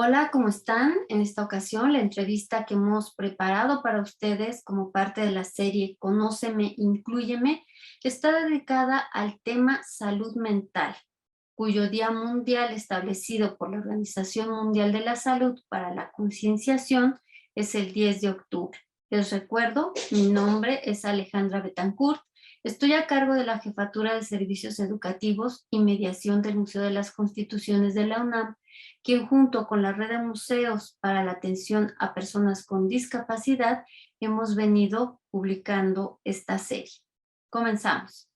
Hola, ¿cómo están? En esta ocasión, la entrevista que hemos preparado para ustedes como parte de la serie Conóceme, Inclúyeme, está dedicada al tema salud mental, cuyo Día Mundial establecido por la Organización Mundial de la Salud para la concienciación es el 10 de octubre. Les recuerdo, mi nombre es Alejandra Betancourt. Estoy a cargo de la Jefatura de Servicios Educativos y Mediación del Museo de las Constituciones de la UNAM, quien junto con la red de museos para la atención a personas con discapacidad hemos venido publicando esta serie. Comenzamos.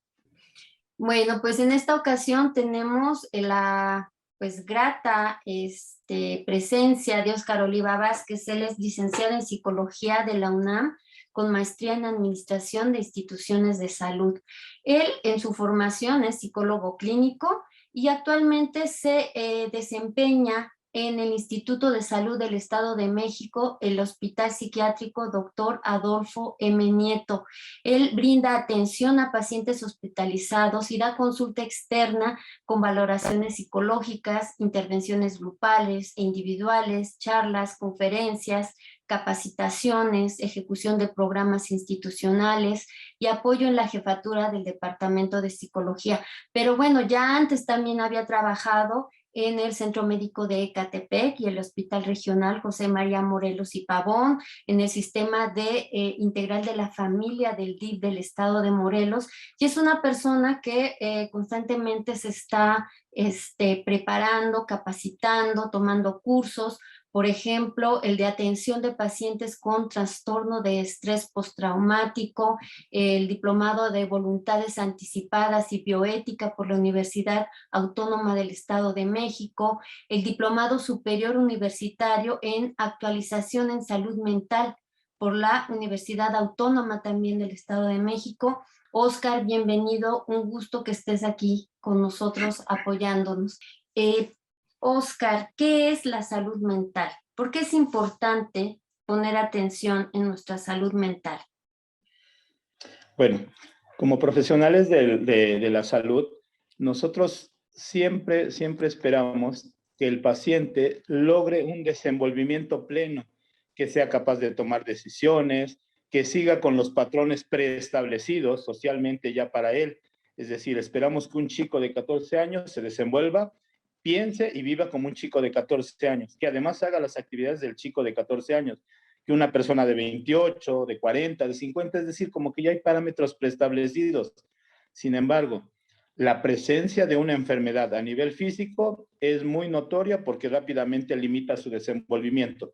Bueno, pues en esta ocasión tenemos la grata presencia de Óscar Oliva Vázquez. Él es licenciado en Psicología de la UNAM con maestría en Administración de Instituciones de Salud. Él en su formación es psicólogo clínico y actualmente se desempeña en el Instituto de Salud del Estado de México, el Hospital Psiquiátrico Dr. Adolfo M. Nieto. Él brinda atención a pacientes hospitalizados y da consulta externa con valoraciones psicológicas, intervenciones grupales e individuales, charlas, conferencias, capacitaciones, ejecución de programas institucionales y apoyo en la jefatura del Departamento de Psicología. Pero bueno, ya antes también había trabajado en el Centro Médico de Ecatepec y el Hospital Regional José María Morelos y Pavón, en el sistema de integral de la familia del DIF del estado de Morelos, y es una persona que constantemente se está preparando, capacitando, tomando cursos. Por ejemplo, el de atención de pacientes con trastorno de estrés postraumático, el diplomado de voluntades anticipadas y bioética por la Universidad Autónoma del Estado de México, el diplomado superior universitario en actualización en salud mental por la Universidad Autónoma también del Estado de México. Óscar, bienvenido, un gusto que estés aquí con nosotros apoyándonos. Óscar, ¿qué es la salud mental? ¿Por qué es importante poner atención en nuestra salud mental? Bueno, como profesionales de la salud, nosotros siempre esperamos que el paciente logre un desenvolvimiento pleno, que sea capaz de tomar decisiones, que siga con los patrones preestablecidos socialmente ya para él. Es decir, esperamos que un chico de 14 años se desenvuelva, piense y viva como un chico de 14 años, que además haga las actividades del chico de 14 años, que una persona de 28, de 40, de 50, es decir, como que ya hay parámetros preestablecidos. Sin embargo, la presencia de una enfermedad a nivel físico es muy notoria porque rápidamente limita su desenvolvimiento.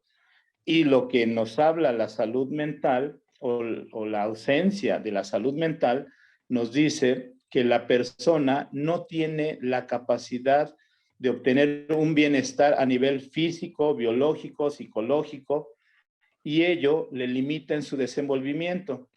Y lo que nos habla la salud mental o la ausencia de la salud mental nos dice que la persona no tiene la capacidad de obtener un bienestar a nivel físico, biológico, psicológico, y ello le limita en su desenvolvimiento.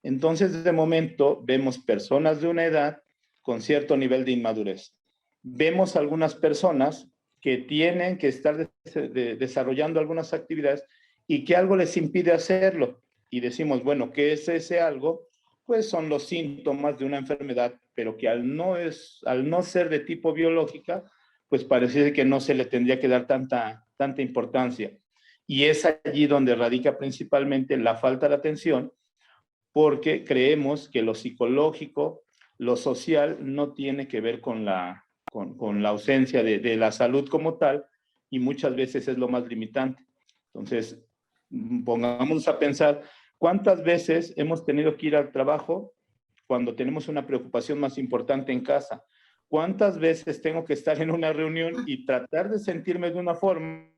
Entonces, de momento, vemos personas de una edad con cierto nivel de inmadurez. Vemos algunas personas que tienen que estar desarrollando algunas actividades y que algo les impide hacerlo. Y decimos, bueno, ¿qué es ese algo? Pues son los síntomas de una enfermedad, pero que al no ser de tipo biológica, pues parece que no se le tendría que dar tanta importancia. Y es allí donde radica principalmente la falta de atención, porque creemos que lo psicológico, lo social, no tiene que ver con la ausencia de la salud como tal, y muchas veces es lo más limitante. Entonces, pongamos a pensar cuántas veces hemos tenido que ir al trabajo cuando tenemos una preocupación más importante en casa. ¿Cuántas veces tengo que estar en una reunión y tratar de sentirme de una forma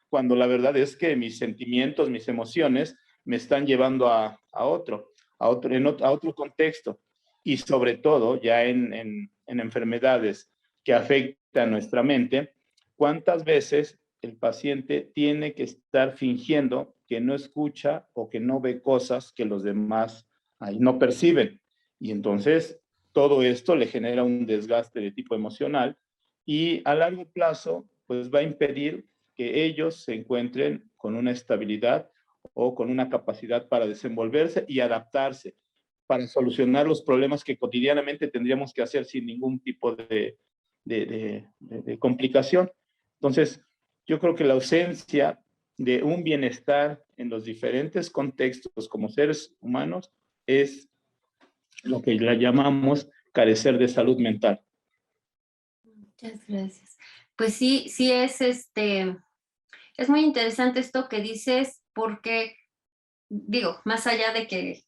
cuando la verdad es que mis sentimientos, mis emociones me están llevando a otro contexto? Y sobre todo, ya en enfermedades que afectan nuestra mente, ¿cuántas veces el paciente tiene que estar fingiendo que no escucha o que no ve cosas que los demás ahí no perciben? Y entonces todo esto le genera un desgaste de tipo emocional y a largo plazo pues va a impedir que ellos se encuentren con una estabilidad o con una capacidad para desenvolverse y adaptarse, para solucionar los problemas que cotidianamente tendríamos que hacer sin ningún tipo de complicación. Entonces, yo creo que la ausencia de un bienestar en los diferentes contextos como seres humanos es lo que la llamamos carecer de salud mental. Muchas gracias. Pues sí, sí es muy interesante esto que dices, porque digo, más allá de que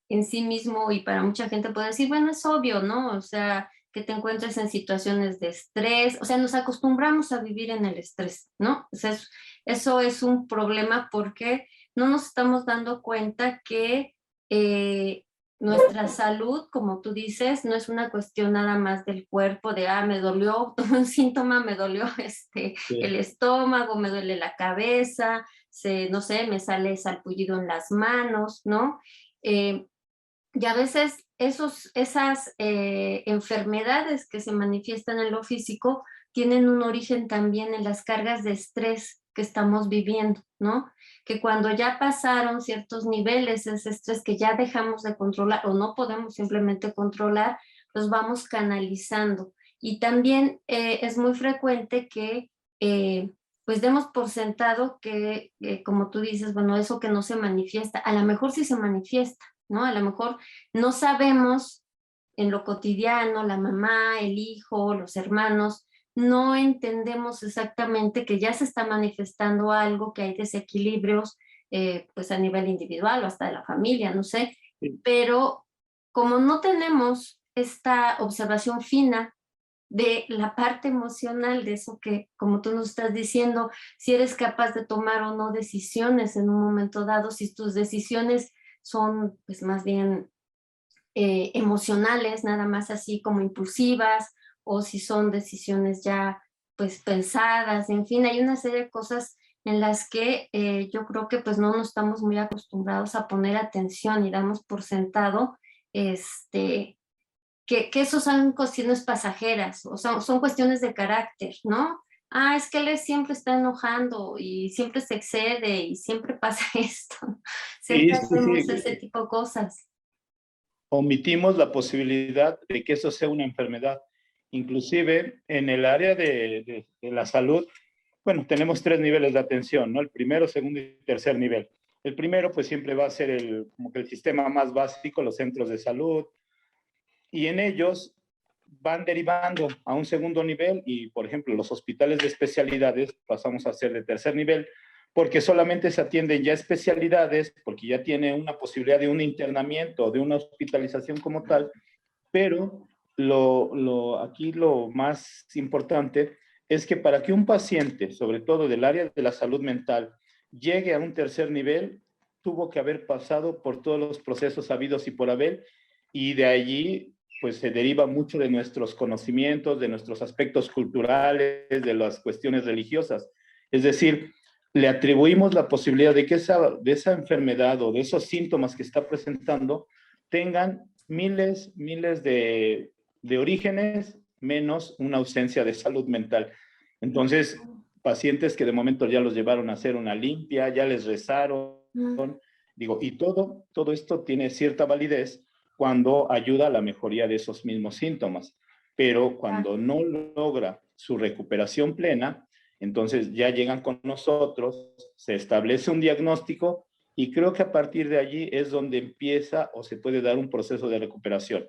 en sí mismo y para mucha gente puede decir, bueno, es obvio, ¿no? O sea, que te encuentres en situaciones de estrés, o sea, nos acostumbramos a vivir en el estrés, ¿no? O sea, eso es un problema porque no nos estamos dando cuenta que nuestra salud, como tú dices, no es una cuestión nada más del cuerpo, de, me dolió, tuve un síntoma, me dolió el Sí. estómago, me duele la cabeza, no sé, me sale salpullido en las manos, ¿no? Eh, y a veces esas enfermedades que se manifiestan en lo físico tienen un origen también en las cargas de estrés que estamos viviendo, ¿no? Que cuando ya pasaron ciertos niveles, ese estrés que ya dejamos de controlar o no podemos simplemente controlar, los vamos canalizando. Y también es muy frecuente que pues demos por sentado que, como tú dices, bueno, eso que no se manifiesta, a lo mejor sí se manifiesta, ¿no? A lo mejor no sabemos en lo cotidiano, la mamá, el hijo, los hermanos, no entendemos exactamente que ya se está manifestando algo, que hay desequilibrios, pues a nivel individual o hasta de la familia, no sé, Sí. pero como no tenemos esta observación fina de la parte emocional, de eso que, como tú nos estás diciendo, si eres capaz de tomar o no decisiones en un momento dado, si tus decisiones son pues más bien emocionales, nada más así como impulsivas, o si son decisiones ya pues pensadas, en fin, hay una serie de cosas en las que yo creo que pues no nos estamos muy acostumbrados a poner atención y damos por sentado que eso son cuestiones pasajeras, o son cuestiones de carácter, ¿no? Es que él siempre está enojando y siempre se excede y siempre pasa esto. Sí, Siempre sí, hacemos sí. ese tipo de cosas. Omitimos la posibilidad de que eso sea una enfermedad. Inclusive en el área de la salud, bueno, tenemos tres niveles de atención, ¿no? El primero, segundo y tercer nivel. El primero, pues siempre va a ser como que el sistema más básico, los centros de salud, y en ellos van derivando a un segundo nivel y, por ejemplo, los hospitales de especialidades pasamos a ser de tercer nivel porque solamente se atienden ya especialidades, porque ya tiene una posibilidad de un internamiento, de una hospitalización como tal, pero aquí lo más importante es que para que un paciente, sobre todo del área de la salud mental, llegue a un tercer nivel, tuvo que haber pasado por todos los procesos habidos y por haber, y de allí pues se deriva mucho de nuestros conocimientos, de nuestros aspectos culturales, de las cuestiones religiosas. Es decir, le atribuimos la posibilidad de que de esa enfermedad o de esos síntomas que está presentando tengan miles de orígenes menos una ausencia de salud mental. Entonces, pacientes que de momento ya los llevaron a hacer una limpia, ya les rezaron, digo, y todo esto tiene cierta validez cuando ayuda a la mejoría de esos mismos síntomas, pero cuando no logra su recuperación plena, entonces ya llegan con nosotros, se establece un diagnóstico y creo que a partir de allí es donde empieza o se puede dar un proceso de recuperación.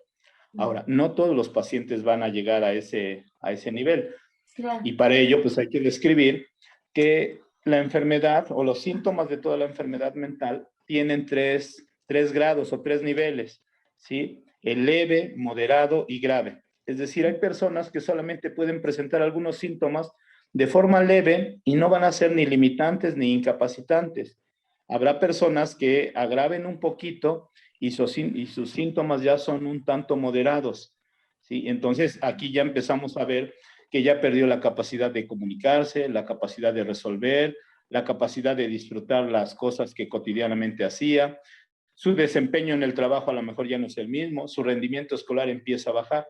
Ahora, no todos los pacientes van a llegar a ese nivel. Claro. Y para ello, pues hay que describir que la enfermedad o los síntomas de toda la enfermedad mental tienen tres grados o tres niveles, ¿sí? El leve, moderado y grave. Es decir, hay personas que solamente pueden presentar algunos síntomas de forma leve y no van a ser ni limitantes ni incapacitantes. Habrá personas que agraven un poquito y sus síntomas ya son un tanto moderados, ¿sí? Entonces, aquí ya empezamos a ver que ya perdió la capacidad de comunicarse, la capacidad de resolver, la capacidad de disfrutar las cosas que cotidianamente hacía. Su desempeño en el trabajo a lo mejor ya no es el mismo, su rendimiento escolar empieza a bajar.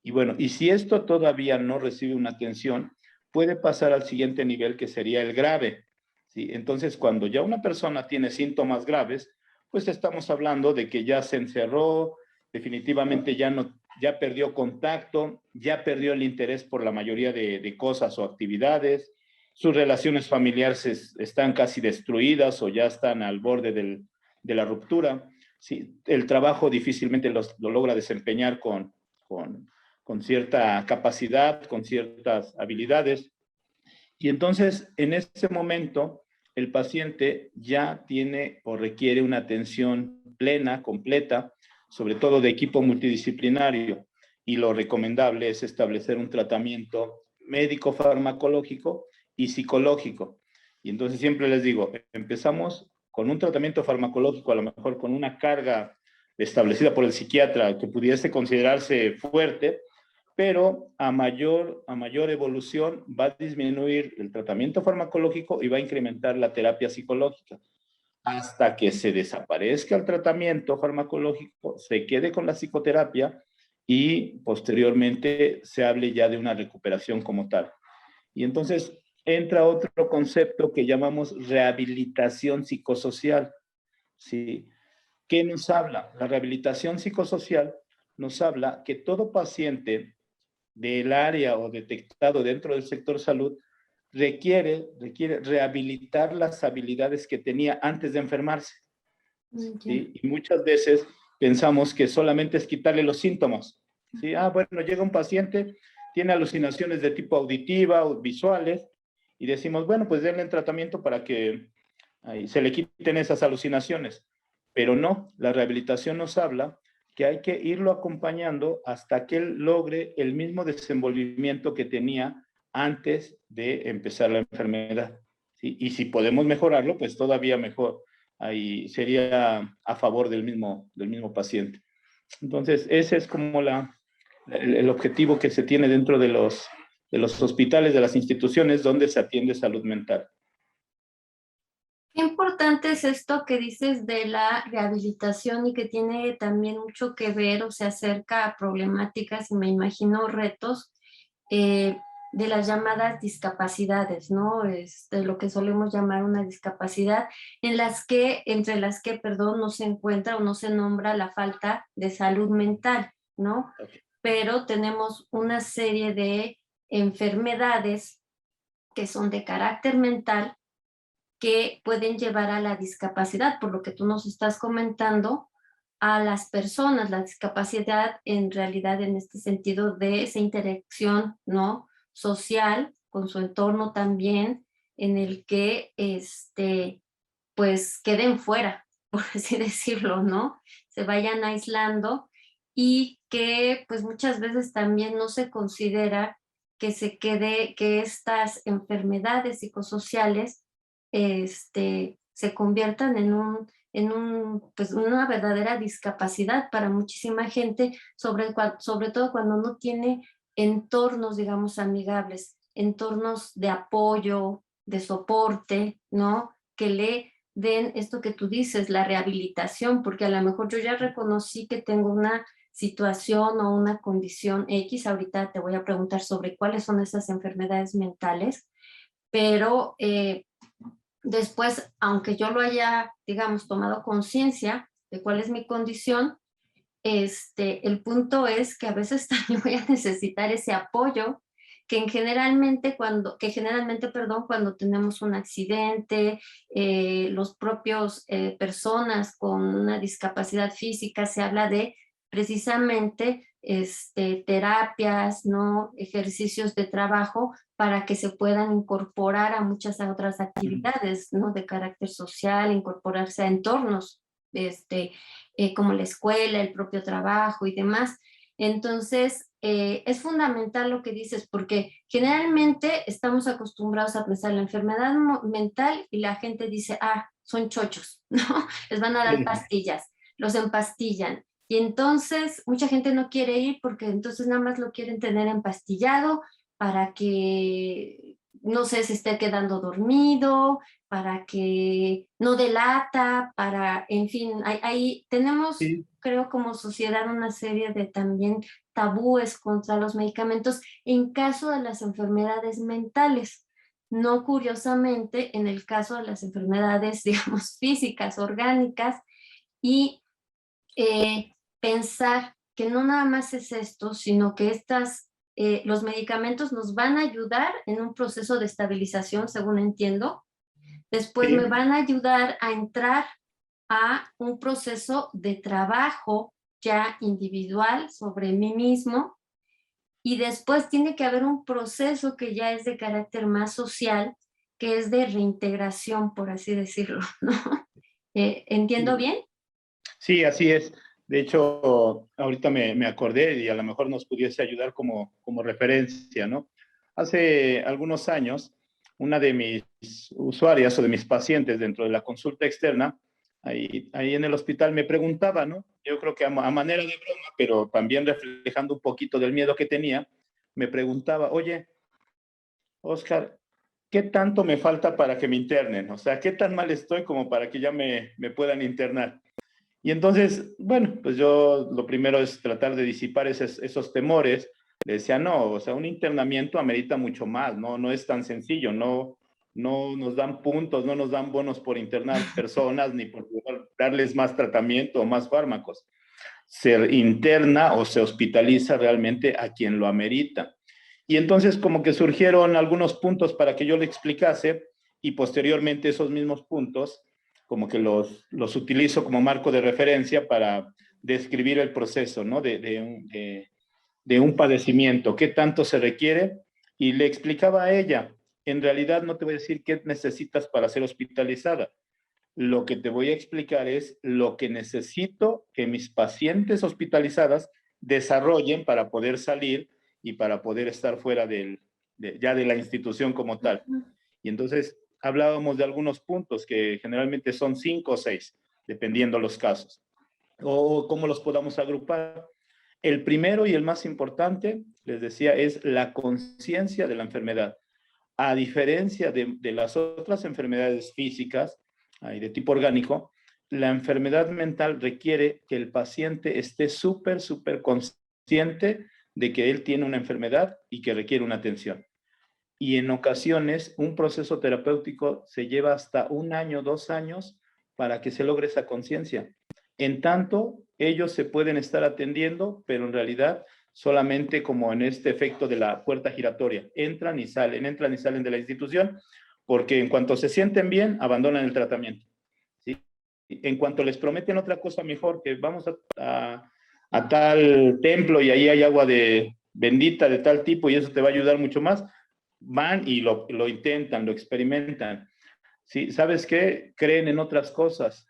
Y bueno, y si esto todavía no recibe una atención, puede pasar al siguiente nivel que sería el grave, ¿sí? Entonces, cuando ya una persona tiene síntomas graves, pues estamos hablando de que ya se encerró, definitivamente ya perdió contacto, ya perdió el interés por la mayoría de cosas o actividades, sus relaciones familiares están casi destruidas o ya están al borde de la ruptura. Sí, el trabajo difícilmente lo logra desempeñar con cierta capacidad, con ciertas habilidades. Y entonces, en ese momento, el paciente ya tiene o requiere una atención plena, completa, sobre todo de equipo multidisciplinario. Y lo recomendable es establecer un tratamiento médico farmacológico y psicológico. Y entonces siempre les digo, empezamos con un tratamiento farmacológico, a lo mejor con una carga establecida por el psiquiatra que pudiese considerarse fuerte, pero a mayor evolución va a disminuir el tratamiento farmacológico y va a incrementar la terapia psicológica hasta que se desaparezca el tratamiento farmacológico, se quede con la psicoterapia y posteriormente se hable ya de una recuperación como tal. Y entonces entra otro concepto que llamamos rehabilitación psicosocial. ¿Sí? ¿Qué nos habla? La rehabilitación psicosocial nos habla que todo paciente del área o detectado dentro del sector salud requiere rehabilitar las habilidades que tenía antes de enfermarse. ¿Sí? Y muchas veces pensamos que solamente es quitarle los síntomas. ¿Sí? Bueno, llega un paciente, tiene alucinaciones de tipo auditiva o visuales, y decimos, bueno, pues denle tratamiento para que se le quiten esas alucinaciones. Pero no, la rehabilitación nos habla que hay que irlo acompañando hasta que él logre el mismo desenvolvimiento que tenía antes de empezar la enfermedad. ¿Sí? Y si podemos mejorarlo, pues todavía mejor. Ahí sería a favor del mismo paciente. Entonces, ese es como el objetivo que se tiene dentro de los hospitales, de las instituciones donde se atiende salud mental. Qué importante es esto que dices de la rehabilitación y que tiene también mucho que ver o se acerca a problemáticas y me imagino retos eh, de las llamadas discapacidades, ¿no? De lo que solemos llamar una discapacidad, entre las que, perdón, no se encuentra o no se nombra la falta de salud mental, ¿no? Okay. Pero tenemos una serie de enfermedades que son de carácter mental que pueden llevar a la discapacidad, por lo que tú nos estás comentando, a las personas, la discapacidad en realidad en este sentido de esa interacción, ¿no? Social con su entorno también, en el que, pues, queden fuera, por así decirlo, ¿no? Se vayan aislando y que, pues, muchas veces también no se considera que estas enfermedades psicosociales se conviertan pues una verdadera discapacidad para muchísima gente, sobre todo cuando no tiene entornos, digamos, amigables, entornos de apoyo, de soporte, ¿no? Que le den esto que tú dices, la rehabilitación, porque a lo mejor yo ya reconocí que tengo una situación o una condición X, ahorita te voy a preguntar sobre cuáles son esas enfermedades mentales, pero después, aunque yo lo haya, digamos, tomado conciencia de cuál es mi condición, el punto es que a veces también voy a necesitar ese apoyo perdón, cuando tenemos un accidente, los propios personas con una discapacidad física, se habla de precisamente terapias, ¿no? Ejercicios de trabajo para que se puedan incorporar a muchas otras actividades, ¿no? De carácter social, incorporarse a entornos, como la escuela, el propio trabajo y demás. Entonces, es fundamental lo que dices, porque generalmente estamos acostumbrados a pensar la enfermedad mental y la gente dice, son chochos, ¿no? Les van a dar pastillas, los empastillan. Y entonces mucha gente no quiere ir porque entonces nada más lo quieren tener empastillado para que, no sé, se esté quedando dormido, para que no delata, en fin, ahí tenemos, Sí. creo, como sociedad una serie de también tabúes contra los medicamentos en caso de las enfermedades mentales. No curiosamente, en el caso de las enfermedades, digamos, físicas, orgánicas, y pensar que no nada más es esto, sino que estas los medicamentos nos van a ayudar en un proceso de estabilización, según entiendo. Después me Sí, van a ayudar a entrar a un proceso de trabajo ya individual sobre mí mismo. Y después tiene que haber un proceso que ya es de carácter más social, que es de reintegración, por así decirlo, ¿no? ¿Entiendo sí. bien? Sí, así es. De hecho, ahorita me acordé y a lo mejor nos pudiese ayudar como referencia, ¿no? Hace algunos años, una de mis usuarias o de mis pacientes dentro de la consulta externa, ahí en el hospital me preguntaba, ¿no? Yo creo que a manera de broma, pero también reflejando un poquito del miedo que tenía, me preguntaba, oye, Oscar, ¿qué tanto me falta para que me internen? O sea, ¿qué tan mal estoy como para que ya me puedan internar? Y entonces, bueno, pues yo lo primero es tratar de disipar esos temores. Le decía, no, o sea, un internamiento amerita mucho más, no, no es tan sencillo, no, no nos dan puntos, no nos dan bonos por internar personas ni por darles más tratamiento o más fármacos. Se interna o se hospitaliza realmente a quien lo amerita. Y entonces como que surgieron algunos puntos para que yo le explicase y posteriormente esos mismos puntos como que los utilizo como marco de referencia para describir el proceso, ¿no? De un padecimiento, qué tanto se requiere, y le explicaba a ella, en realidad no te voy a decir qué necesitas para ser hospitalizada, lo que te voy a explicar es lo que necesito que mis pacientes hospitalizadas desarrollen para poder salir y para poder estar fuera ya de la institución como tal. Ujú. Y entonces hablábamos de algunos puntos que generalmente son 5 o 6, dependiendo los casos, o cómo los podamos agrupar. El primero y el más importante, les decía, es la conciencia de la enfermedad. A diferencia de las otras enfermedades físicas y de tipo orgánico, la enfermedad mental requiere que el paciente esté súper consciente de que él tiene una enfermedad y que requiere una atención. Y en ocasiones un proceso terapéutico se lleva hasta 1 año, 2 años para que se logre esa conciencia. En tanto, ellos se pueden estar atendiendo, pero en realidad solamente como en este efecto de la puerta giratoria. Entran y salen de la institución, porque en cuanto se sienten bien, abandonan el tratamiento. ¿Sí? En cuanto les prometen otra cosa mejor, que vamos a tal templo y ahí hay agua bendita de tal tipo y eso te va a ayudar mucho más, van y lo intentan, lo experimentan. ¿Sí? ¿Sabes qué? Creen en otras cosas.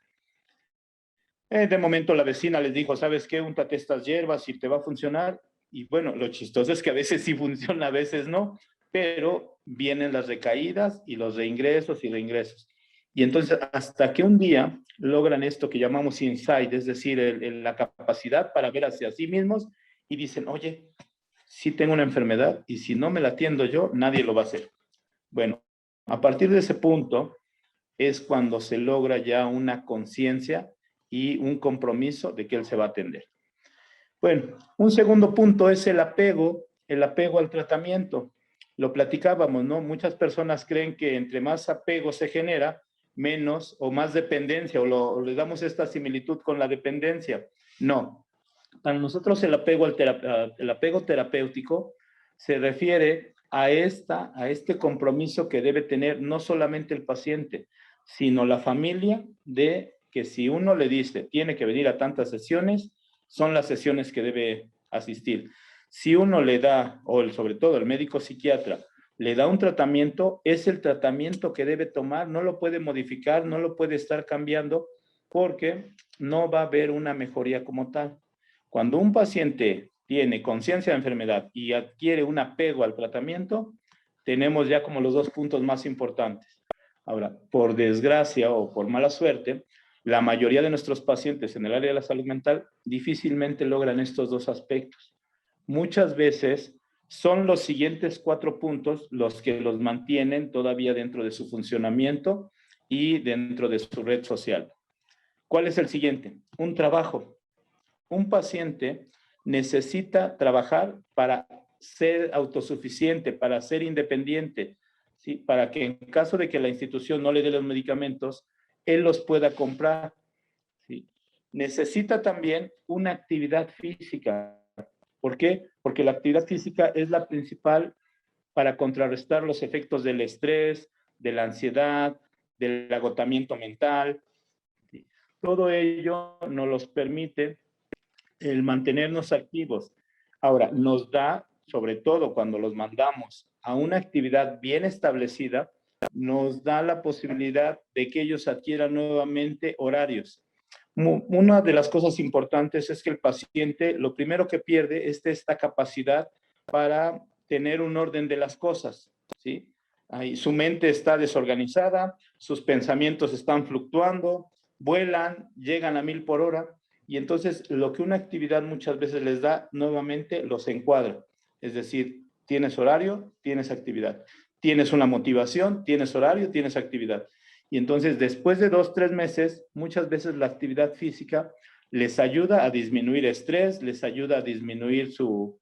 De momento la vecina les dijo, ¿sabes qué? Úntate estas hierbas y te va a funcionar. Y bueno, lo chistoso es que a veces sí funciona, a veces no, pero vienen las recaídas y los reingresos y reingresos. Y entonces, hasta que un día logran esto que llamamos insight, es decir, la capacidad para ver hacia sí mismos y dicen, oye, sí tengo una enfermedad y si no me la atiendo yo, nadie lo va a hacer. Bueno, a partir de ese punto es cuando se logra ya una conciencia y un compromiso de que él se va a atender. Bueno, un segundo punto es el apego al tratamiento. Lo platicábamos, ¿no? Muchas personas creen que entre más apego se genera, menos o más dependencia, o le damos esta similitud con la dependencia. No, para nosotros el apego terapéutico se refiere a este compromiso que debe tener no solamente el paciente, sino la familia, de que si uno le dice tiene que venir a tantas sesiones, son las sesiones que debe asistir. Si uno le da, o sobre todo el médico psiquiatra, le da un tratamiento, es el tratamiento que debe tomar, no lo puede modificar, no lo puede estar cambiando, porque no va a haber una mejoría como tal. Cuando un paciente tiene conciencia de enfermedad y adquiere un apego al tratamiento, tenemos ya como los dos puntos más importantes. Ahora, por desgracia o por mala suerte, la mayoría de nuestros pacientes en el área de la salud mental difícilmente logran estos dos aspectos. Muchas veces son los siguientes 4 puntos los que los mantienen todavía dentro de su funcionamiento y dentro de su red social. ¿Cuál es el siguiente? Un trabajo. Un paciente necesita trabajar para ser autosuficiente, para ser independiente, ¿sí? Para que en caso de que la institución no le dé los medicamentos, él los pueda comprar, ¿sí? Necesita también una actividad física. ¿Por qué? porque la actividad física es la principal para contrarrestar los efectos del estrés, de la ansiedad, del agotamiento mental. Todo ello nos los permite el mantenernos activos. Ahora, nos da, sobre todo cuando los mandamos a una actividad bien establecida, nos da la posibilidad de que ellos adquieran nuevamente horarios. Una de las cosas importantes es que el paciente lo primero que pierde es esta capacidad para tener un orden de las cosas, ¿sí? Ahí, su mente está desorganizada, sus pensamientos están fluctuando, vuelan, llegan a 1000 por hora, y entonces lo que una actividad muchas veces les da, nuevamente los encuadra. Es decir, tienes horario, tienes actividad. Tienes una motivación, tienes horario, tienes actividad. Y entonces después de 2, 3 meses, muchas veces la actividad física les ayuda a disminuir estrés, les ayuda a disminuir su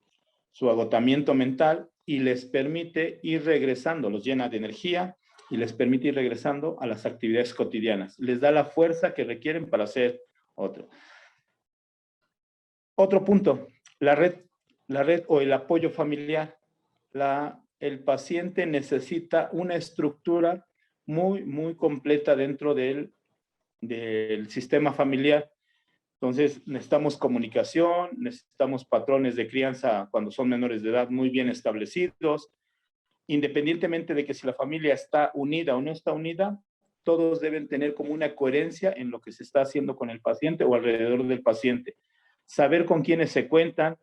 agotamiento mental y les permite ir regresando, los llena de energía y les permite ir regresando a las actividades cotidianas. Les da la fuerza que requieren para hacer otro. Otro punto, la red o el apoyo familiar. El paciente necesita una estructura muy completa dentro del sistema familiar. Entonces, necesitamos comunicación, necesitamos patrones de crianza cuando son menores de edad muy bien establecidos. Independientemente de que si la familia está unida o no está unida, todos deben tener como una coherencia en lo que se está haciendo con el paciente o alrededor del paciente. Saber con quiénes se cuentan,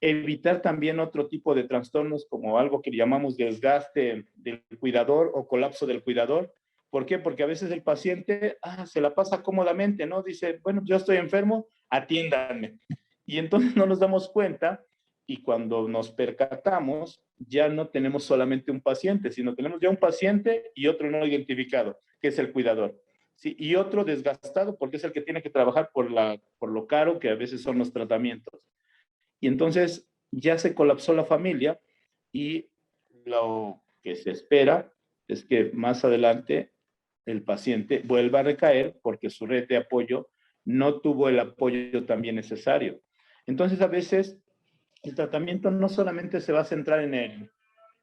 evitar también otro tipo de trastornos como algo que llamamos desgaste del cuidador o colapso del cuidador. ¿Por qué? Porque a veces el paciente se la pasa cómodamente, ¿no? Dice, bueno, yo estoy enfermo, atiéndanme. Y entonces no nos damos cuenta y cuando nos percatamos, ya no tenemos solamente un paciente, sino tenemos ya un paciente y otro no identificado, que es el cuidador. ¿Sí? Y otro desgastado porque es el que tiene que trabajar por lo caro que a veces son los tratamientos. Y entonces ya se colapsó la familia y lo que se espera es que más adelante el paciente vuelva a recaer porque su red de apoyo no tuvo el apoyo también necesario. Entonces a veces el tratamiento no solamente se va a centrar en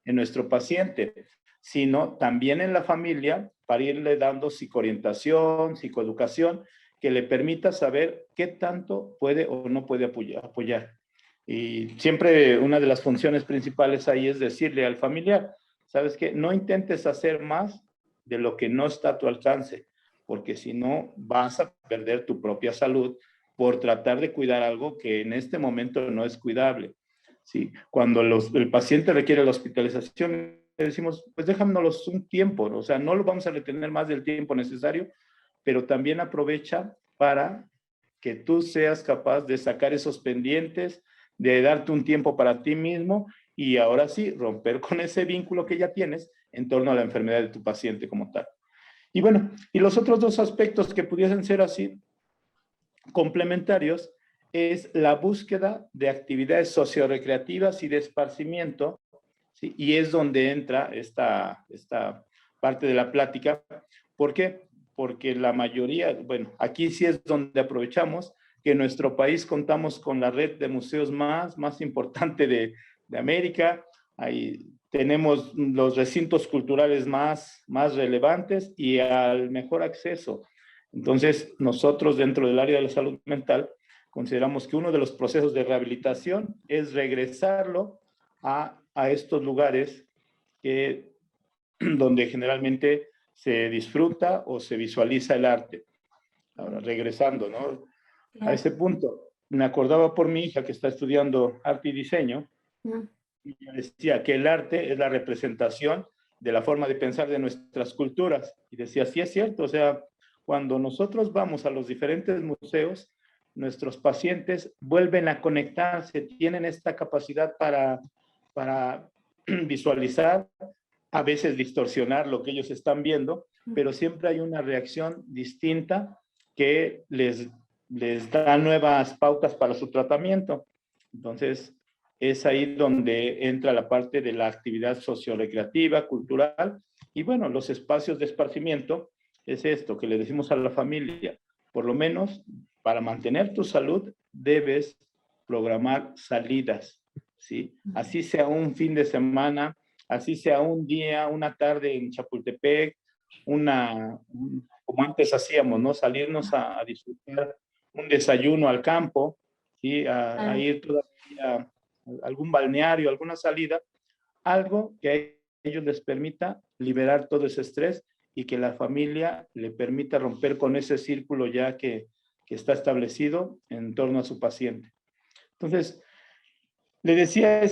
nuestro paciente, sino también en la familia para irle dando psicoorientación, psicoeducación, que le permita saber qué tanto puede o no puede apoyar. Y siempre una de las funciones principales ahí es decirle al familiar, ¿sabes qué? No intentes hacer más de lo que no está a tu alcance, porque si no vas a perder tu propia salud por tratar de cuidar algo que en este momento no es cuidable. ¿Sí? Cuando el paciente requiere la hospitalización, le decimos, pues déjanos un tiempo, ¿no? O sea, no lo vamos a retener más del tiempo necesario, pero también aprovecha para que tú seas capaz de sacar esos pendientes, de darte un tiempo para ti mismo y ahora sí, romper con ese vínculo que ya tienes en torno a la enfermedad de tu paciente como tal. Y bueno, y los otros dos aspectos que pudiesen ser así complementarios es la búsqueda de actividades sociorecreativas y de esparcimiento, ¿sí? Y es donde entra esta parte de la plática. ¿Por qué? Porque la mayoría, bueno, aquí sí es donde aprovechamos que en nuestro país contamos con la red de museos más importante de América. Ahí tenemos los recintos culturales más relevantes y al mejor acceso. Entonces, nosotros dentro del área de la salud mental consideramos que uno de los procesos de rehabilitación es regresarlo a estos lugares donde generalmente se disfruta o se visualiza el arte. Ahora, regresando, ¿no? A ese punto, me acordaba por mi hija que está estudiando arte y diseño, y me decía que el arte es la representación de la forma de pensar de nuestras culturas. Y decía, sí es cierto, o sea, cuando nosotros vamos a los diferentes museos, nuestros pacientes vuelven a conectarse, tienen esta capacidad para visualizar, a veces distorsionar lo que ellos están viendo, pero siempre hay una reacción distinta que les da nuevas pautas para su tratamiento. Entonces, es ahí donde entra la parte de la actividad sociorecreativa, cultural, y bueno, los espacios de esparcimiento es esto que le decimos a la familia, por lo menos para mantener tu salud debes programar salidas, ¿sí? Así sea un fin de semana, así sea un día, una tarde en Chapultepec, como antes hacíamos, ¿no? Salirnos a disfrutar un desayuno al campo, ¿sí? A Ah, ir todavía a algún balneario, alguna salida, algo que a ellos les permita liberar todo ese estrés y que la familia le permita romper con ese círculo ya que está establecido en torno a su paciente. Entonces, le decía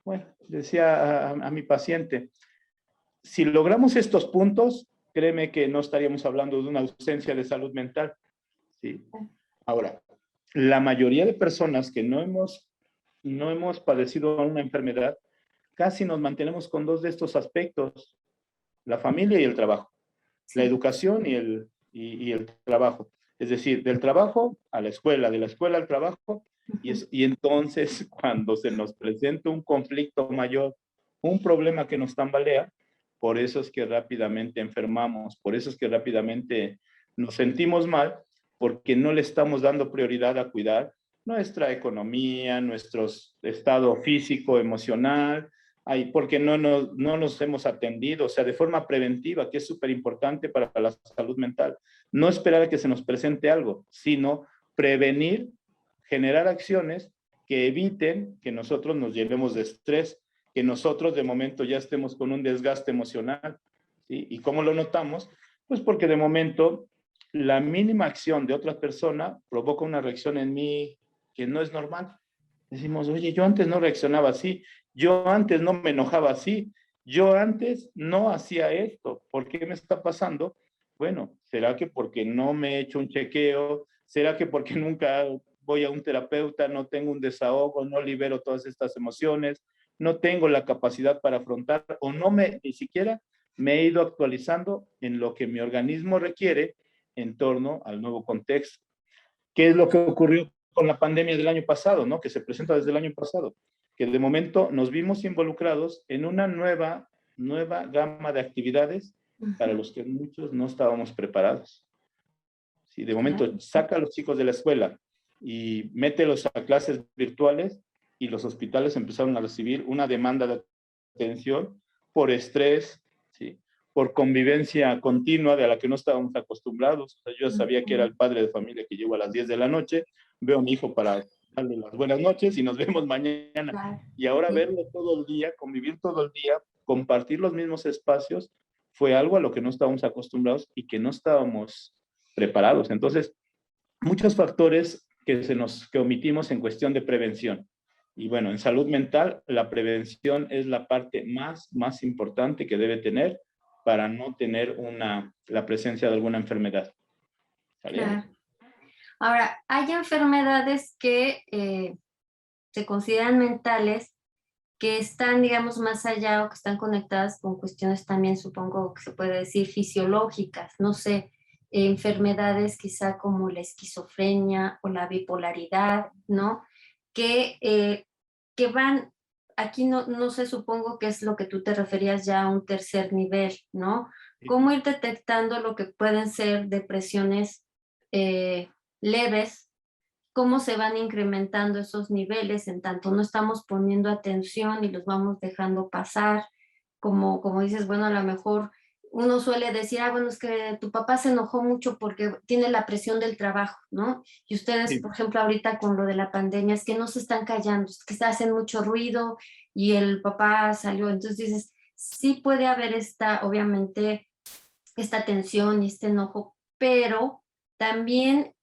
bueno, decía a mi paciente, si logramos estos puntos, créeme que no estaríamos hablando de una ausencia de salud mental. ¿Sí? Ahora, la mayoría de personas que no hemos padecido una enfermedad, casi nos mantenemos con dos de estos aspectos, la familia y el trabajo, la sí. educación y el trabajo. Es decir, del trabajo a la escuela, de la escuela al trabajo, Ujú. y entonces cuando se nos presenta un conflicto mayor, un problema que nos tambalea, por eso es que rápidamente enfermamos, por eso es que rápidamente nos sentimos mal, porque no le estamos dando prioridad a cuidar nuestra economía, nuestro estado físico, emocional, porque no nos hemos atendido, o sea, de forma preventiva, que es súper importante para la salud mental. No esperar a que se nos presente algo, sino prevenir, generar acciones que eviten que nosotros nos llevemos de estrés, que nosotros de momento ya estemos con un desgaste emocional. ¿Sí? ¿Y cómo lo notamos? Pues porque de momento la mínima acción de otra persona provoca una reacción en mí que no es normal. Decimos, oye, yo antes no reaccionaba así, yo antes no me enojaba así, yo antes no hacía esto, ¿por qué me está pasando? Bueno, ¿será que porque no me he hecho un chequeo? ¿Será que porque nunca voy a un terapeuta, no tengo un desahogo, no libero todas estas emociones, no tengo la capacidad para afrontar o ni siquiera me he ido actualizando en lo que mi organismo requiere en torno al nuevo contexto? ¿Qué es lo que ocurrió con la pandemia del año pasado, ¿no? Que se presenta desde el año pasado? Que de momento nos vimos involucrados en una nueva gama de actividades para Ujú. los que muchos no estábamos preparados. Si de momento Claro. saca a los chicos de la escuela y mételos a clases virtuales y los hospitales empezaron a recibir una demanda de atención por estrés, ¿sí? Por convivencia continua de la que no estábamos acostumbrados. O sea, yo sabía que era Ujú. el padre de familia que llego a las 10 de la noche, veo a mi hijo para darle las buenas noches y nos vemos mañana. Claro. Y ahora Sí. verlo todo el día, convivir todo el día, compartir los mismos espacios, fue algo a lo que no estábamos acostumbrados y que no estábamos preparados. Entonces, muchos factores que omitimos en cuestión de prevención. Y bueno, en salud mental, la prevención es la parte más importante que debe tener para no tener la presencia de alguna enfermedad. ¿Sale? Claro. Ahora, hay enfermedades que se consideran mentales, que están, digamos, más allá o que están conectadas con cuestiones también, supongo que se puede decir, fisiológicas, no sé, enfermedades quizá como la esquizofrenia o la bipolaridad, ¿no? Que, que van, aquí no sé, supongo que es lo que tú te referías ya a un tercer nivel, ¿no? ¿Cómo ir detectando lo que pueden ser depresiones eh, leves? ¿Cómo se van incrementando esos niveles en tanto no estamos poniendo atención y los vamos dejando pasar? Como dices, bueno, a lo mejor uno suele decir, ah, bueno, es que tu papá se enojó mucho porque tiene la presión del trabajo, ¿no? Y ustedes, Sí. por ejemplo, ahorita con lo de la pandemia, es que no se están callando, es que hacen mucho ruido y el papá salió. Entonces dices, sí puede haber obviamente, esta tensión y este enojo, pero también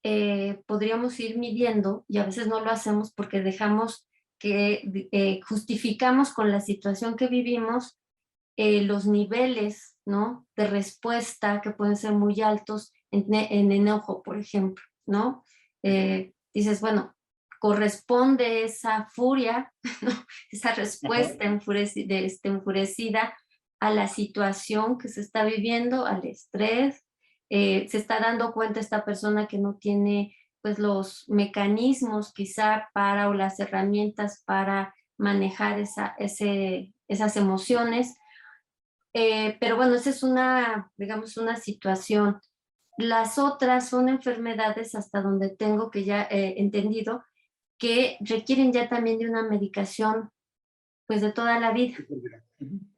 podríamos ir midiendo, y a veces no lo hacemos porque dejamos que justificamos con la situación que vivimos los niveles, ¿no? De respuesta que pueden ser muy altos en enojo, por ejemplo, ¿no? Dices, bueno, corresponde esa furia, ¿no? Esa Ajá. respuesta enfurecida a la situación que se está viviendo, al estrés. Se está dando cuenta esta persona que no tiene pues los mecanismos quizá para o las herramientas para manejar esas emociones. Pero bueno, esa es una, digamos, una situación. Las otras son enfermedades hasta donde tengo que ya entendido que requieren ya también de una medicación pues de toda la vida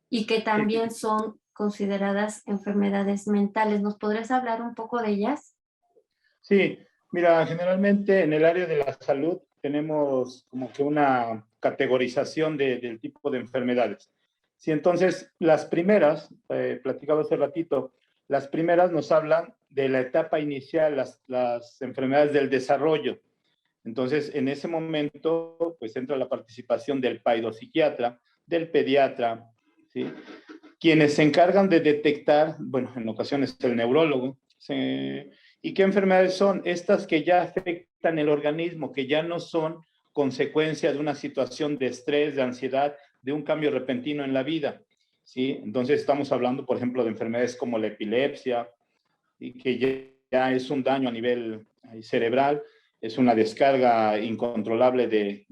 y que también son consideradas enfermedades mentales. ¿Nos podrías hablar un poco de ellas? Sí, mira, generalmente en el área de la salud tenemos como que una categorización del tipo de enfermedades. Sí, entonces las primeras, platicaba hace ratito, las primeras nos hablan de la etapa inicial, las enfermedades del desarrollo. Entonces, en ese momento, pues entra la participación del paidopsiquiatra, del pediatra, ¿sí? Quienes se encargan de detectar, bueno, en ocasiones el neurólogo, ¿y qué enfermedades son? Estas que ya afectan el organismo, que ya no son consecuencia de una situación de estrés, de ansiedad, de un cambio repentino en la vida, ¿sí? Entonces estamos hablando, por ejemplo, de enfermedades como la epilepsia, y que ya es un daño a nivel cerebral, es una descarga incontrolable de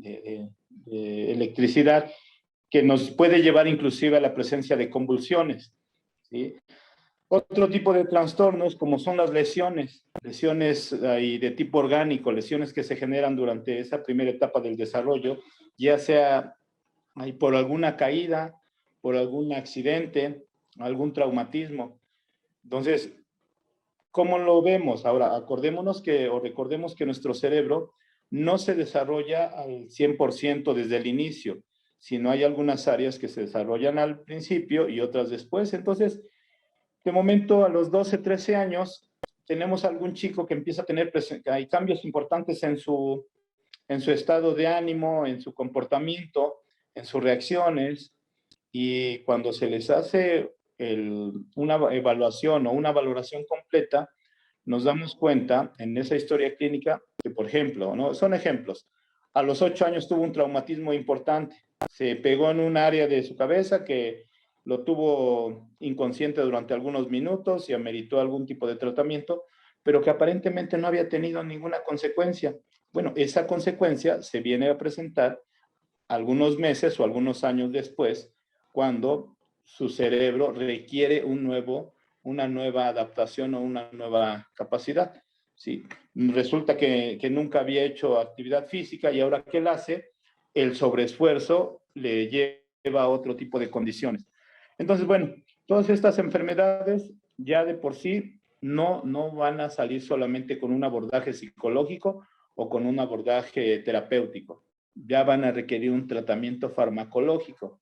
electricidad que nos puede llevar inclusive a la presencia de convulsiones, ¿sí? Otro tipo de trastornos como son las lesiones de tipo orgánico, lesiones que se generan durante esa primera etapa del desarrollo, ya sea por alguna caída, por algún accidente, algún traumatismo. Entonces, ¿cómo lo vemos? Ahora, acordémonos que, o recordemos que nuestro cerebro no se desarrolla al 100% desde el inicio, sino hay algunas áreas que se desarrollan al principio y otras después. Entonces, de momento, a los 12, 13 años, tenemos algún chico que empieza a tener, hay cambios importantes en su estado de ánimo, en su comportamiento, en sus reacciones, y cuando se les hace una evaluación o una valoración completa, nos damos cuenta en esa historia clínica que, por ejemplo, ¿no? Son ejemplos. A los 8 años tuvo un traumatismo importante. Se pegó en un área de su cabeza que lo tuvo inconsciente durante algunos minutos y ameritó algún tipo de tratamiento, pero que aparentemente no había tenido ninguna consecuencia. Bueno, esa consecuencia se viene a presentar algunos meses o algunos años después, cuando su cerebro requiere una nueva adaptación o una nueva capacidad. ¿Sí? Resulta que nunca había hecho actividad física y ahora que la hace, el sobreesfuerzo le lleva a otro tipo de condiciones. Entonces, bueno, todas estas enfermedades ya de por sí no van a salir solamente con un abordaje psicológico o con un abordaje terapéutico, ya van a requerir un tratamiento farmacológico.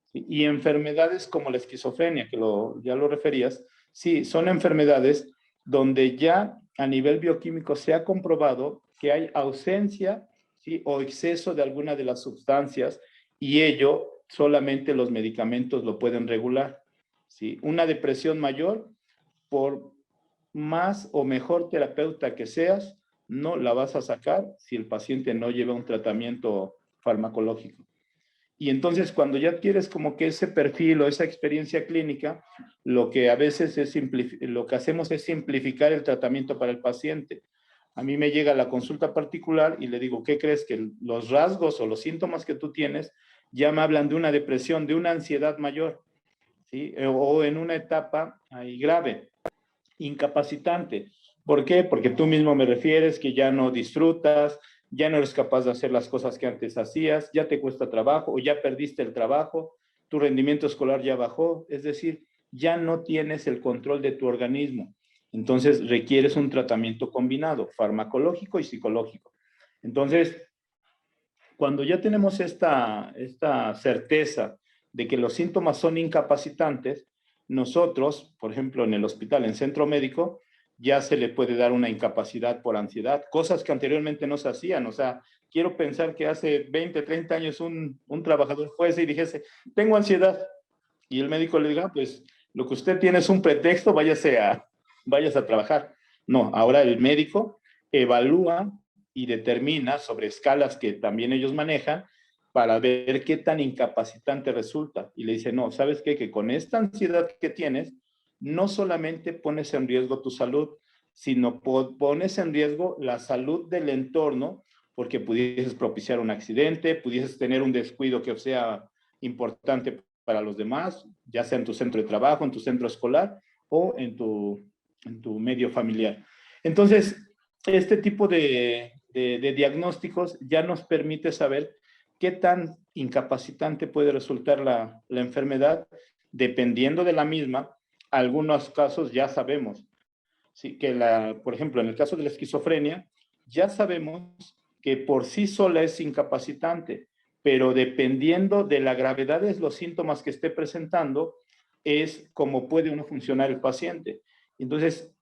¿Sí? Y enfermedades como la esquizofrenia, que ya lo referías, sí, son enfermedades donde ya a nivel bioquímico se ha comprobado que hay ausencia, ¿sí?, o exceso de alguna de las sustancias, y ello solamente los medicamentos lo pueden regular. ¿Sí? Una depresión mayor, por más o mejor terapeuta que seas, no la vas a sacar si el paciente no lleva un tratamiento farmacológico. Y entonces cuando ya tienes como que ese perfil o esa experiencia clínica, lo que a veces lo que hacemos es simplificar el tratamiento para el paciente. A mí me llega la consulta particular y le digo, ¿qué crees? Que los rasgos o los síntomas que tú tienes ya me hablan de una depresión, de una ansiedad mayor, ¿sí? O en una etapa ahí grave, incapacitante. ¿Por qué? Porque tú mismo me refieres que ya no disfrutas, ya no eres capaz de hacer las cosas que antes hacías, ya te cuesta trabajo o ya perdiste el trabajo, tu rendimiento escolar ya bajó, es decir, ya no tienes el control de tu organismo. Entonces requieres un tratamiento combinado, farmacológico y psicológico. Entonces, cuando ya tenemos esta certeza de que los síntomas son incapacitantes, nosotros, por ejemplo, en el hospital, en centro médico, ya se le puede dar una incapacidad por ansiedad, cosas que anteriormente no se hacían. O sea, quiero pensar que hace 20, 30 años un trabajador fuese y dijese, tengo ansiedad, y el médico le diga, pues lo que usted tiene es un pretexto, váyase a trabajar. No, ahora el médico evalúa y determina sobre escalas que también ellos manejan para ver qué tan incapacitante resulta. Y le dice, no, ¿sabes qué? Que con esta ansiedad que tienes, no solamente pones en riesgo tu salud, sino pones en riesgo la salud del entorno, porque pudieses propiciar un accidente, pudieses tener un descuido que sea importante para los demás, ya sea en tu centro de trabajo, en tu centro escolar o en tu medio familiar. Entonces, este tipo de diagnósticos ya nos permite saber qué tan incapacitante puede resultar la enfermedad, dependiendo de la misma. Algunos casos ya sabemos, ¿sí? Que por ejemplo, en el caso de la esquizofrenia, ya sabemos que por sí sola es incapacitante, pero dependiendo de la gravedad de los síntomas que esté presentando, es como puede uno funcionar el paciente. Entonces,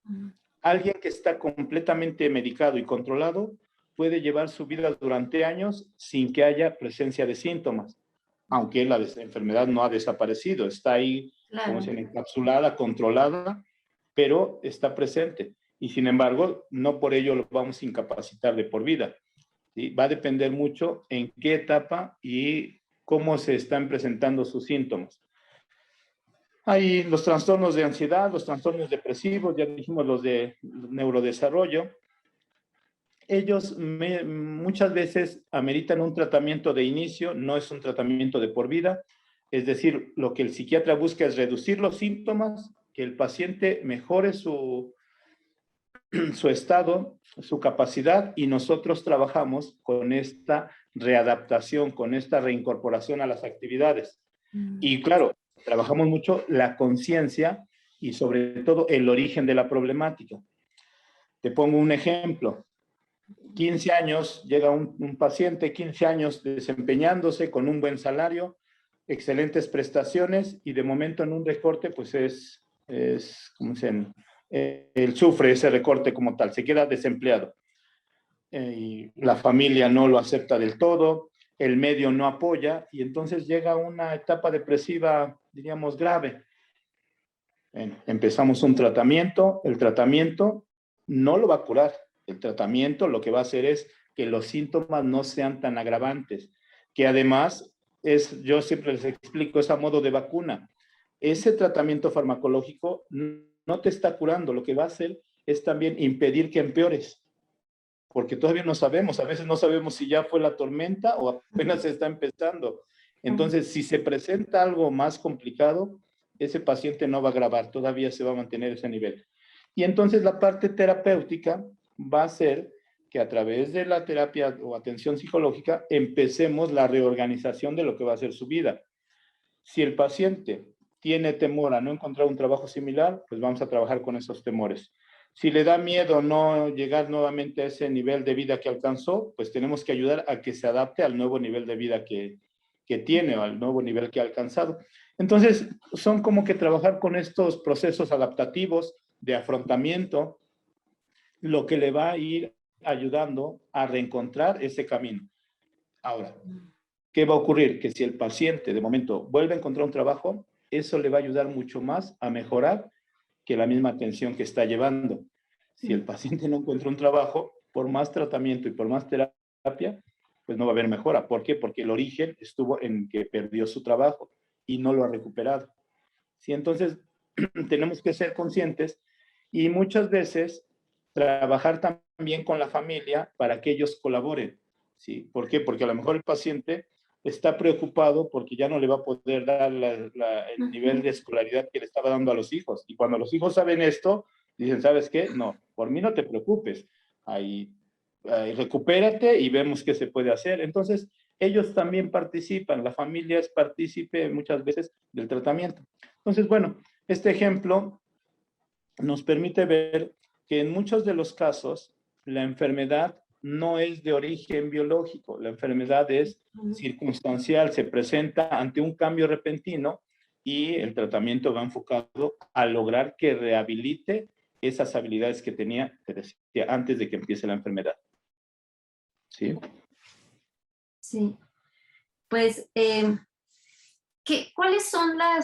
alguien que está completamente medicado y controlado puede llevar su vida durante años sin que haya presencia de síntomas, aunque la enfermedad no ha desaparecido, está ahí, como Claro. se encapsulada, controlada, pero está presente. Y sin embargo, no por ello lo vamos a incapacitar de por vida. ¿Sí? Va a depender mucho en qué etapa y cómo se están presentando sus síntomas. Hay los trastornos de ansiedad, los trastornos depresivos, ya dijimos los de neurodesarrollo. Ellos muchas veces ameritan un tratamiento de inicio, no es un tratamiento de por vida. Es decir, lo que el psiquiatra busca es reducir los síntomas, que el paciente mejore su estado, su capacidad, y nosotros trabajamos con esta readaptación, con esta reincorporación a las actividades. Y claro, trabajamos mucho la conciencia y sobre todo el origen de la problemática. Te pongo un ejemplo. 15 años, llega un paciente, 15 años desempeñándose con un buen salario, excelentes prestaciones, y de momento en un recorte, pues ¿cómo se llama? Él sufre ese recorte como tal, se queda desempleado. Y la familia no lo acepta del todo, el medio no apoya, y entonces llega una etapa depresiva, diríamos, grave. Bueno, empezamos un tratamiento, el tratamiento no lo va a curar, el tratamiento lo que va a hacer es que los síntomas no sean tan agravantes, que además yo siempre les explico, es a modo de vacuna. Ese tratamiento farmacológico no te está curando, lo que va a hacer es también impedir que empeores, porque todavía no sabemos, a veces no sabemos si ya fue la tormenta o apenas se está empezando. Entonces, si se presenta algo más complicado, ese paciente no va a agravar, todavía se va a mantener ese nivel. Y entonces la parte terapéutica va a ser que a través de la terapia o atención psicológica empecemos la reorganización de lo que va a ser su vida. Si el paciente tiene temor a no encontrar un trabajo similar, pues vamos a trabajar con esos temores. Si le da miedo no llegar nuevamente a ese nivel de vida que alcanzó, pues tenemos que ayudar a que se adapte al nuevo nivel de vida que tiene o al nuevo nivel que ha alcanzado. Entonces, son como que trabajar con estos procesos adaptativos de afrontamiento, lo que le va a ir ayudando a reencontrar ese camino. Ahora, ¿qué va a ocurrir? Que si el paciente de momento vuelve a encontrar un trabajo, eso le va a ayudar mucho más a mejorar que la misma atención que está llevando. Si el paciente no encuentra un trabajo, por más tratamiento y por más terapia, pues no va a haber mejora. ¿Por qué? Porque el origen estuvo en que perdió su trabajo y no lo ha recuperado. ¿Sí? Entonces, tenemos que ser conscientes y muchas veces trabajar también con la familia para que ellos colaboren. ¿Sí? ¿Por qué? Porque a lo mejor el paciente está preocupado porque ya no le va a poder dar el nivel de escolaridad que le estaba dando a los hijos. Y cuando los hijos saben esto, dicen, ¿sabes qué? No, por mí no te preocupes. Ahí recupérate y vemos qué se puede hacer. Entonces, ellos también participan, la familia es partícipe muchas veces del tratamiento. Entonces, bueno, este ejemplo nos permite ver que en muchos de los casos la enfermedad no es de origen biológico, la enfermedad es circunstancial, se presenta ante un cambio repentino y el tratamiento va enfocado a lograr que rehabilite esas habilidades que tenía, que decía, antes de que empiece la enfermedad. ¿Sí? Sí. Pues, ¿cuáles son a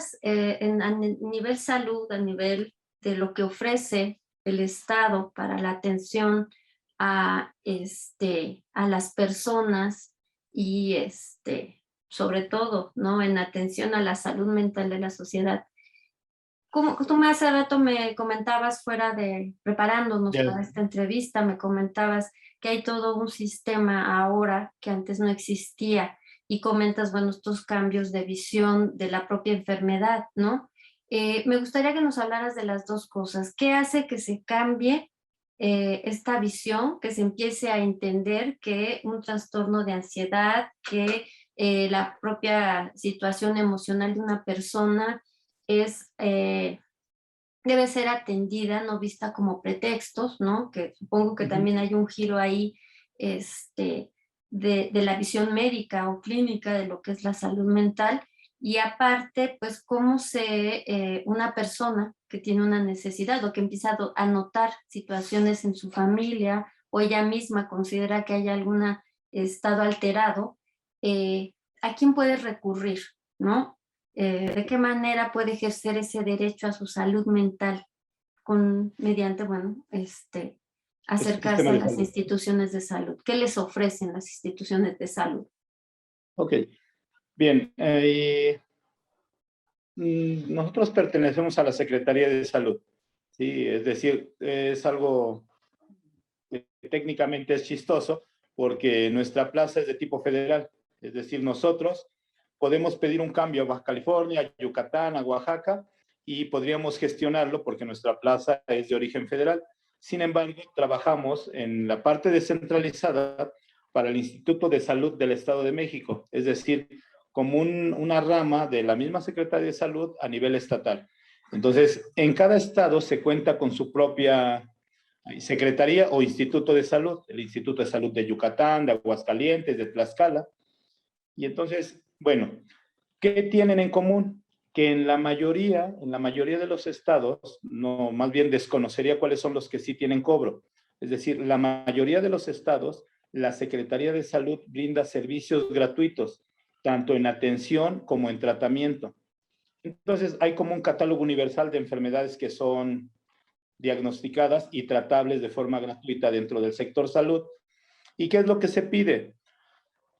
nivel salud, a nivel de lo que ofrece el Estado para la atención a las personas y sobre todo, ¿no? En atención a la salud mental de la sociedad? Como tú hace rato me comentabas preparándonos para esta entrevista, me comentabas que hay todo un sistema ahora que antes no existía y comentas, bueno, estos cambios de visión de la propia enfermedad, ¿no? Me gustaría que nos hablaras de las dos cosas. ¿Qué hace que se cambie esta visión, que se empiece a entender que un trastorno de ansiedad, que la propia situación emocional de una persona es, debe ser atendida, no vista como pretextos, ¿no? Que supongo que Ujú. también hay un giro ahí de la visión médica o clínica de lo que es la salud mental. Y aparte, pues cómo una persona que tiene una necesidad o que empieza a notar situaciones en su familia o ella misma considera que hay algún estado alterado, eh, ¿a quién puede recurrir, no? ¿De qué manera puede ejercer ese derecho a su salud mental mediante, bueno, Este acercarse sistema a de las salud. instituciones de salud? ¿Qué les ofrecen las instituciones de salud? Ok, bien. Nosotros pertenecemos a la Secretaría de Salud, ¿sí? Es decir, es algo que técnicamente es chistoso porque nuestra plaza es de tipo federal. Es decir, nosotros podemos pedir un cambio a Baja California, a Yucatán, a Oaxaca, y podríamos gestionarlo porque nuestra plaza es de origen federal. Sin embargo, trabajamos en la parte descentralizada para el Instituto de Salud del Estado de México, es decir, como una rama de la misma Secretaría de Salud a nivel estatal. Entonces, en cada estado se cuenta con su propia Secretaría o Instituto de Salud, el Instituto de Salud de Yucatán, de Aguascalientes, de Tlaxcala. Y entonces, bueno, ¿qué tienen en común? Que en la mayoría de los estados, no, más bien desconocería cuáles son los que sí tienen cobro. Es decir, la mayoría de los estados, la Secretaría de Salud brinda servicios gratuitos, tanto en atención como en tratamiento. Entonces, hay como un catálogo universal de enfermedades que son diagnosticadas y tratables de forma gratuita dentro del sector salud. ¿Y qué es lo que se pide?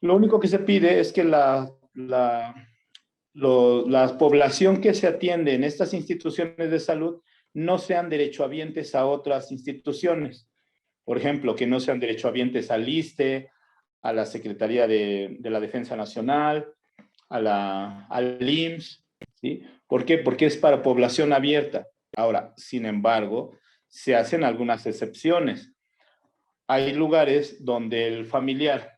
Lo único que se pide es que la población que se atiende en estas instituciones de salud no sean derechohabientes a otras instituciones. Por ejemplo, que no sean derechohabientes al ISSSTE, a la Secretaría de la Defensa Nacional, al IMSS, ¿sí? ¿Por qué? Porque es para población abierta. Ahora, sin embargo, se hacen algunas excepciones. Hay lugares donde el familiar,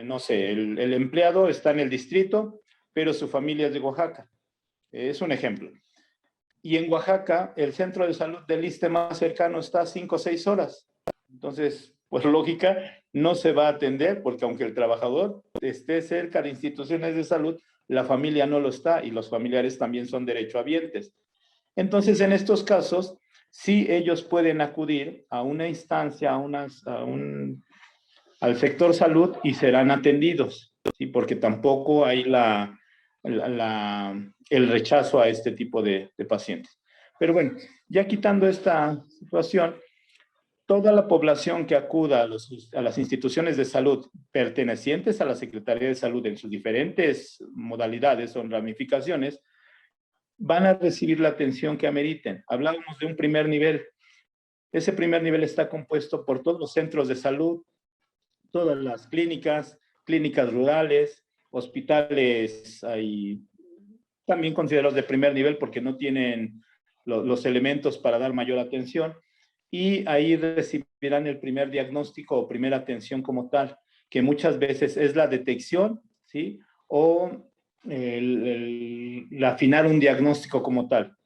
no sé, el empleado está en el distrito, pero su familia es de Oaxaca. Es un ejemplo. Y en Oaxaca, el centro de salud del ISSSTE más cercano está a 5 o 6 horas. Entonces, por lógica, no se va a atender porque aunque el trabajador esté cerca de instituciones de salud, la familia no lo está y los familiares también son derechohabientes. Entonces, en estos casos, sí ellos pueden acudir a una instancia, al sector salud y serán atendidos, ¿sí? Porque tampoco hay el rechazo a este tipo de pacientes. Pero bueno, ya quitando esta situación, toda la población que acuda a las instituciones de salud pertenecientes a la Secretaría de Salud en sus diferentes modalidades o ramificaciones, van a recibir la atención que ameriten. Hablábamos de un primer nivel. Ese primer nivel está compuesto por todos los centros de salud, todas las clínicas, clínicas rurales, hospitales hay también considerados de primer nivel porque no tienen los elementos para dar mayor atención y ahí recibirán el primer diagnóstico o primera atención como tal, que muchas veces es la detección, ¿sí? O afinar un diagnóstico como tal.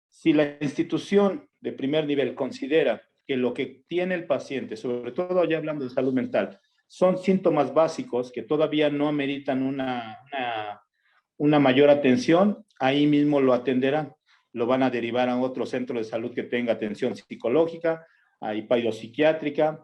Si la institución de primer nivel considera que lo que tiene el paciente, sobre todo ya hablando de salud mental, son síntomas básicos que todavía no ameritan una mayor atención, ahí mismo lo atenderán. Lo van a derivar a otro centro de salud que tenga atención psicológica, ahí psiquiátrica,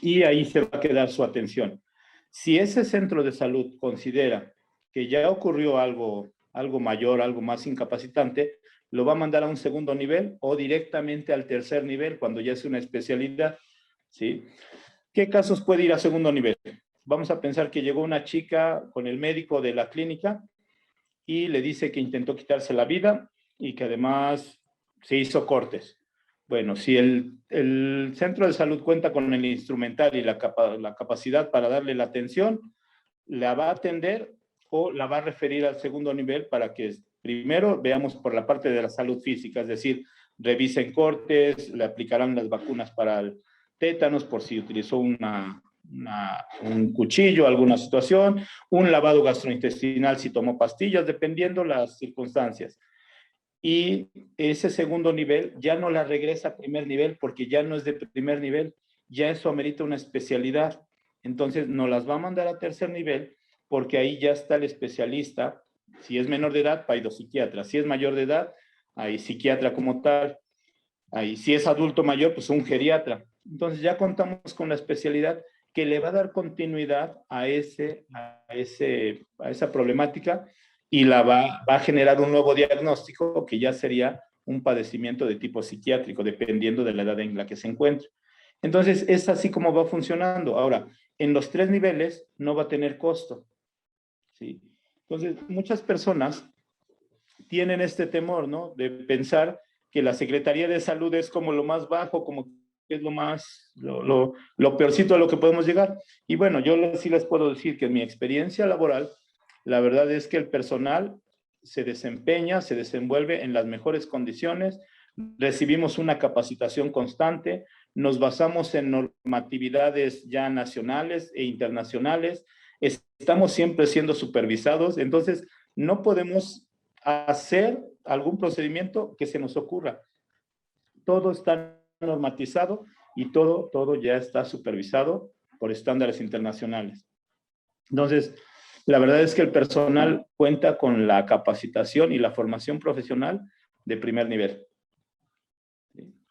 y ahí se va a quedar su atención. Si ese centro de salud considera que ya ocurrió algo mayor, algo más incapacitante, lo va a mandar a un segundo nivel o directamente al tercer nivel cuando ya es una especialidad, ¿sí? ¿Qué casos puede ir a segundo nivel? Vamos a pensar que llegó una chica con el médico de la clínica y le dice que intentó quitarse la vida y que además se hizo cortes. Bueno, si el centro de salud cuenta con el instrumental y la capacidad para darle la atención, la va a atender o la va a referir al segundo nivel para que primero veamos por la parte de la salud física, es decir, revisen cortes, le aplicarán las vacunas para el tétanos por si utilizó un cuchillo, alguna situación, un lavado gastrointestinal si tomó pastillas, dependiendo las circunstancias. Y ese segundo nivel ya no la regresa a primer nivel porque ya no es de primer nivel, ya eso amerita una especialidad. Entonces nos las va a mandar a tercer nivel porque ahí ya está el especialista. Si es menor de edad, paidopsiquiatra. Si es mayor de edad, hay psiquiatra como tal. Ahí, si es adulto mayor, pues un geriatra. Entonces ya contamos con la especialidad que le va a dar continuidad a esa problemática y va a generar un nuevo diagnóstico que ya sería un padecimiento de tipo psiquiátrico, dependiendo de la edad en la que se encuentre. Entonces, es así como va funcionando. Ahora, en los 3 niveles no va a tener costo. ¿Sí? Entonces, muchas personas tienen este temor, ¿no? De pensar que la Secretaría de Salud es como lo más bajo, como que es lo peorcito a lo que podemos llegar. Y bueno, yo sí les puedo decir que en mi experiencia laboral, la verdad es que el personal se desempeña, se desenvuelve en las mejores condiciones, recibimos una capacitación constante, nos basamos en normatividades ya nacionales e internacionales, estamos siempre siendo supervisados, entonces no podemos hacer algún procedimiento que se nos ocurra. Todo está normatizado y todo ya está supervisado por estándares internacionales. Entonces, la verdad es que el personal cuenta con la capacitación y la formación profesional de primer nivel.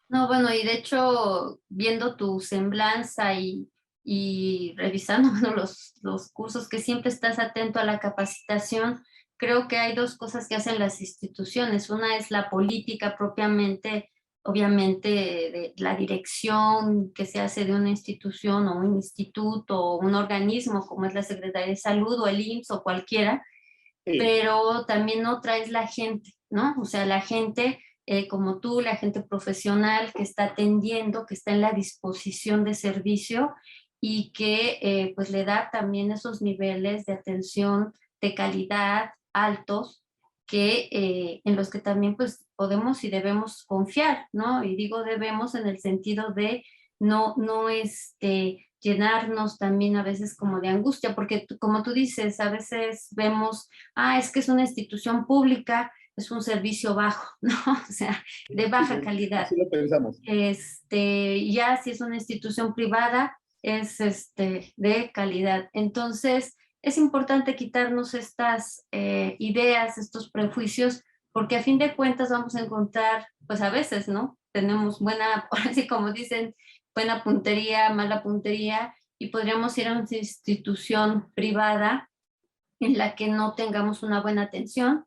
No, bueno, y de hecho, viendo tu semblanza y revisando bueno, los cursos que siempre estás atento a la capacitación, creo que hay dos cosas que hacen las instituciones. Una es la política propiamente, obviamente, de la dirección que se hace de una institución o un instituto o un organismo como es la Secretaría de Salud o el IMSS o cualquiera, Sí, pero también otra es la gente, ¿no? O sea, la gente como tú, la gente profesional que está atendiendo, que está en la disposición de servicio y que pues le da también esos niveles de atención de calidad altos que en los que también pues podemos y debemos confiar, ¿no? Y digo debemos en el sentido de no llenarnos también a veces como de angustia, porque como tú dices, a veces vemos, es que es una institución pública, es un servicio bajo, ¿no? O sea, de baja calidad. así lo pensamos. Ya si es una institución privada, es de calidad. Entonces, es importante quitarnos estas ideas, estos prejuicios, porque a fin de cuentas vamos a encontrar, pues a veces, ¿no? Tenemos buena, así como dicen, buena puntería, mala puntería, y podríamos ir a una institución privada en la que no tengamos una buena atención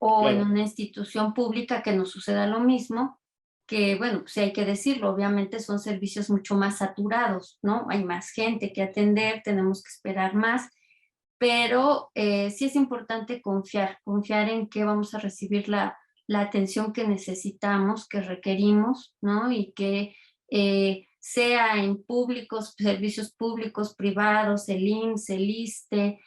o en Claro. una institución pública que nos suceda lo mismo, que bueno, pues sí hay que decirlo, obviamente son servicios mucho más saturados, ¿no? Hay más gente que atender, tenemos que esperar más, pero sí es importante confiar en que vamos a recibir la atención que necesitamos, que requerimos, ¿no? Y que sea en públicos, servicios públicos, privados, el IMSS, el ISSSTE,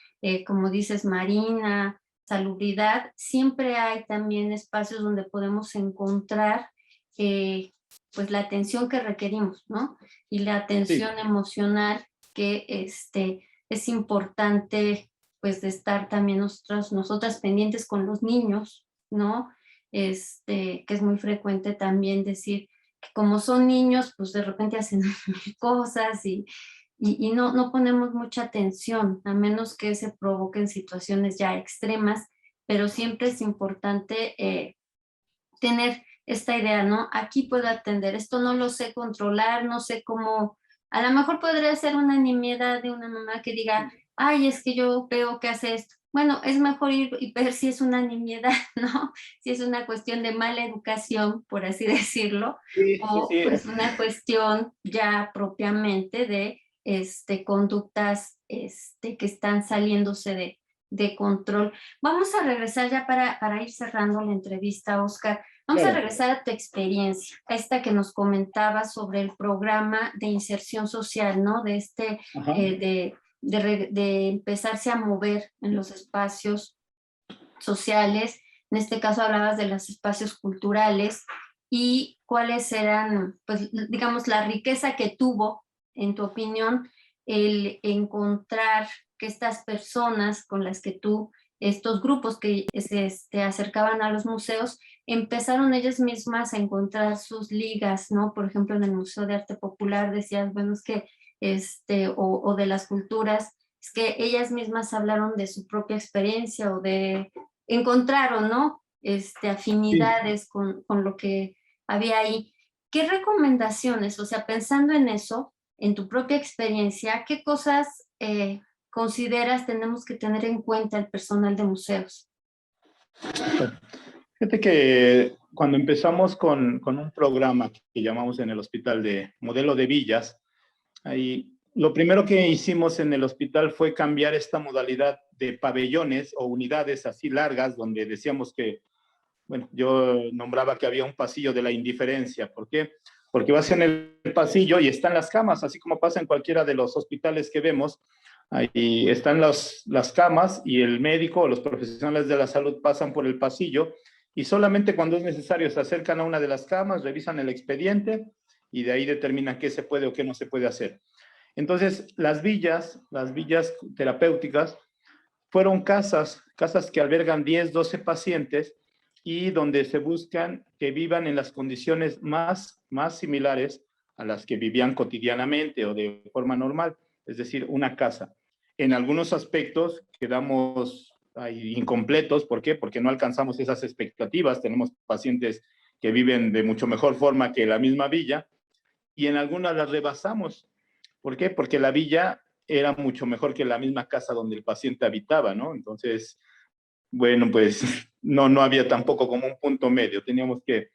como dices, Marina, salubridad, siempre hay también espacios donde podemos encontrar eh, pues la atención que requerimos, ¿no? Y la atención Sí, emocional que es importante pues de estar también nosotras pendientes con los niños, ¿no? Que es muy frecuente también decir que como son niños, pues de repente hacen cosas y no ponemos mucha atención, a menos que se provoquen situaciones ya extremas, pero siempre es importante tener esta idea, ¿no? Aquí puedo atender, esto no lo sé controlar, no sé cómo, a lo mejor podría ser una nimiedad de una mamá que diga, ay, es que yo veo que hace esto. Bueno, es mejor ir y ver si es una nimiedad, ¿no? Si es una cuestión de mala educación, por así decirlo, sí, sí, o sí. pues una cuestión ya propiamente de conductas que están saliéndose de control. Vamos a regresar ya para ir cerrando la entrevista, Oscar. Vamos a Claro. regresar a tu experiencia, a esta que nos comentabas sobre el programa de inserción social, ¿no? De Ajá. de empezarse a mover en los espacios sociales. En este caso hablabas de los espacios culturales y cuáles eran, pues, digamos, la riqueza que tuvo, en tu opinión, el encontrar que estas personas con las que tú, estos grupos que se acercaban a los museos, empezaron ellas mismas a encontrar sus ligas, ¿no? Por ejemplo, en el Museo de Arte Popular decías, bueno, es que, o de las culturas, es que ellas mismas hablaron de su propia experiencia o de, encontraron, ¿no? Sí. Afinidades con lo que había ahí. ¿Qué recomendaciones, o sea, pensando en eso, en tu propia experiencia, qué cosas consideras tenemos que tener en cuenta el personal de museos? Fíjate que cuando empezamos con un programa que llamamos en el hospital de modelo de villas, ahí lo primero que hicimos en el hospital fue cambiar esta modalidad de pabellones o unidades así largas, donde decíamos que, bueno, yo nombraba que había un pasillo de la indiferencia. ¿Por qué? Porque vas en el pasillo y están las camas, así como pasa en cualquiera de los hospitales que vemos. Ahí están las camas y el médico o los profesionales de la salud pasan por el pasillo y solamente cuando es necesario se acercan a una de las camas, revisan el expediente y de ahí determinan qué se puede o qué no se puede hacer. Entonces, las villas terapéuticas fueron casas que albergan 10, 12 pacientes y donde se buscan que vivan en las condiciones más similares a las que vivían cotidianamente o de forma normal, es decir, una casa. En algunos aspectos quedamos ahí incompletos, ¿por qué? Porque no alcanzamos esas expectativas, tenemos pacientes que viven de mucho mejor forma que la misma villa y en algunas las rebasamos. ¿Por qué? Porque la villa era mucho mejor que la misma casa donde el paciente habitaba, ¿no? Entonces, bueno, pues no había tampoco como un punto medio, teníamos que...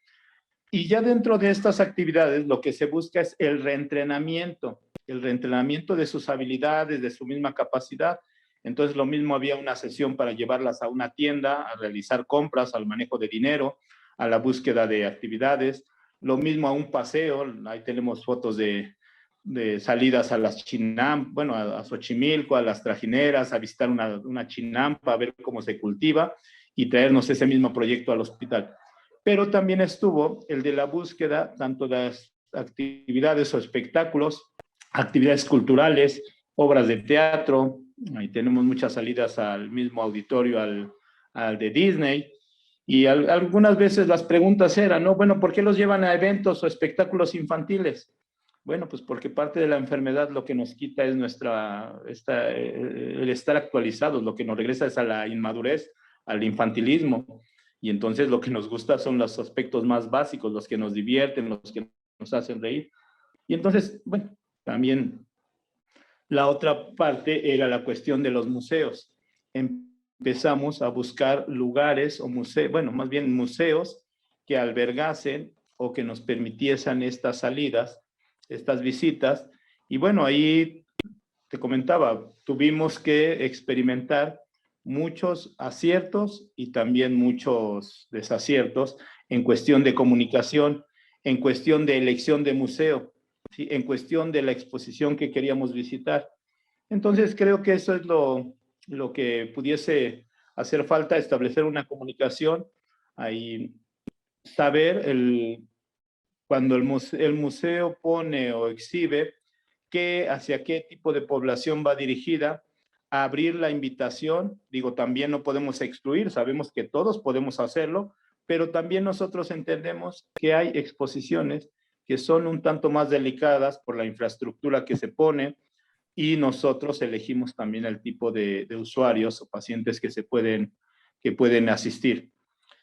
Y ya dentro de estas actividades lo que se busca es el reentrenamiento de sus habilidades, de su misma capacidad. Entonces lo mismo había una sesión para llevarlas a una tienda, a realizar compras, al manejo de dinero, a la búsqueda de actividades, lo mismo a un paseo, ahí tenemos fotos de salidas a las chinampas, bueno, a Xochimilco, a las trajineras, a visitar una chinampa, a ver cómo se cultiva y traernos ese mismo proyecto al hospital. Pero también estuvo el de la búsqueda tanto de las actividades o espectáculos, actividades culturales, obras de teatro, ahí tenemos muchas salidas al mismo auditorio, al de Disney, y algunas veces las preguntas eran, ¿no? Bueno, ¿por qué los llevan a eventos o espectáculos infantiles? Bueno, pues porque parte de la enfermedad lo que nos quita es el estar actualizados, lo que nos regresa es a la inmadurez, al infantilismo. Y entonces lo que nos gusta son los aspectos más básicos, los que nos divierten, los que nos hacen reír. Y entonces, bueno, también la otra parte era la cuestión de los museos. Empezamos a buscar lugares o museos, bueno, más bien museos que albergasen o que nos permitiesen estas salidas, estas visitas. Y bueno, ahí te comentaba, tuvimos que experimentar muchos aciertos y también muchos desaciertos en cuestión de comunicación, en cuestión de elección de museo, ¿sí? En cuestión de la exposición que queríamos visitar. Entonces creo que eso es lo que pudiese hacer falta, establecer una comunicación, ahí saber cuando el museo pone o exhibe hacia qué tipo de población va dirigida, a abrir la invitación, digo, también no podemos excluir, sabemos que todos podemos hacerlo, pero también nosotros entendemos que hay exposiciones que son un tanto más delicadas por la infraestructura que se pone y nosotros elegimos también el tipo de usuarios o pacientes que pueden asistir.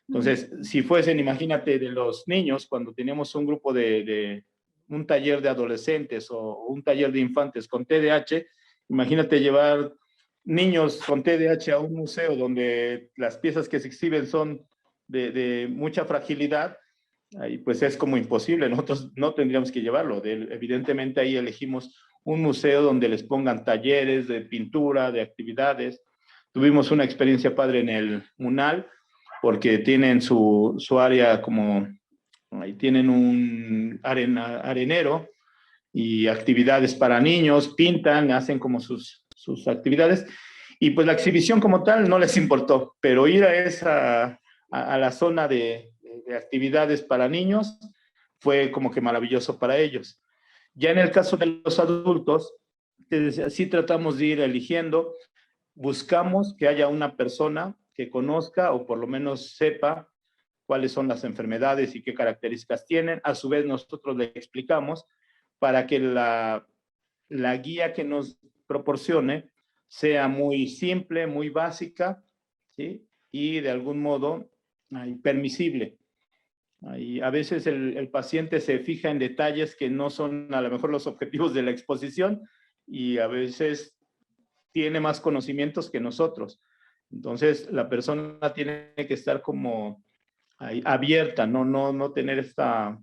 Entonces, si fuesen, imagínate, de los niños, cuando teníamos un grupo de un taller de adolescentes o un taller de infantes con TDAH, imagínate llevar niños con TDAH a un museo donde las piezas que se exhiben son de mucha fragilidad, ahí pues es como imposible, nosotros no tendríamos que llevarlo. Evidentemente ahí elegimos un museo donde les pongan talleres de pintura, de actividades. Tuvimos una experiencia padre en el MUNAL, porque tienen su área como, ahí tienen un arenero y actividades para niños, pintan, hacen como sus actividades, y pues la exhibición como tal no les importó, pero ir a la zona de actividades para niños, fue como que maravilloso para ellos. Ya en el caso de los adultos, sí tratamos de ir eligiendo, buscamos que haya una persona que conozca o por lo menos sepa cuáles son las enfermedades y qué características tienen. A su vez, nosotros le explicamos para que la guía que nos proporcione sea muy simple, muy básica, ¿sí? Y de algún modo permisible. A veces el paciente se fija en detalles que no son a lo mejor los objetivos de la exposición y a veces tiene más conocimientos que nosotros. Entonces, la persona tiene que estar como abierta, no tener esta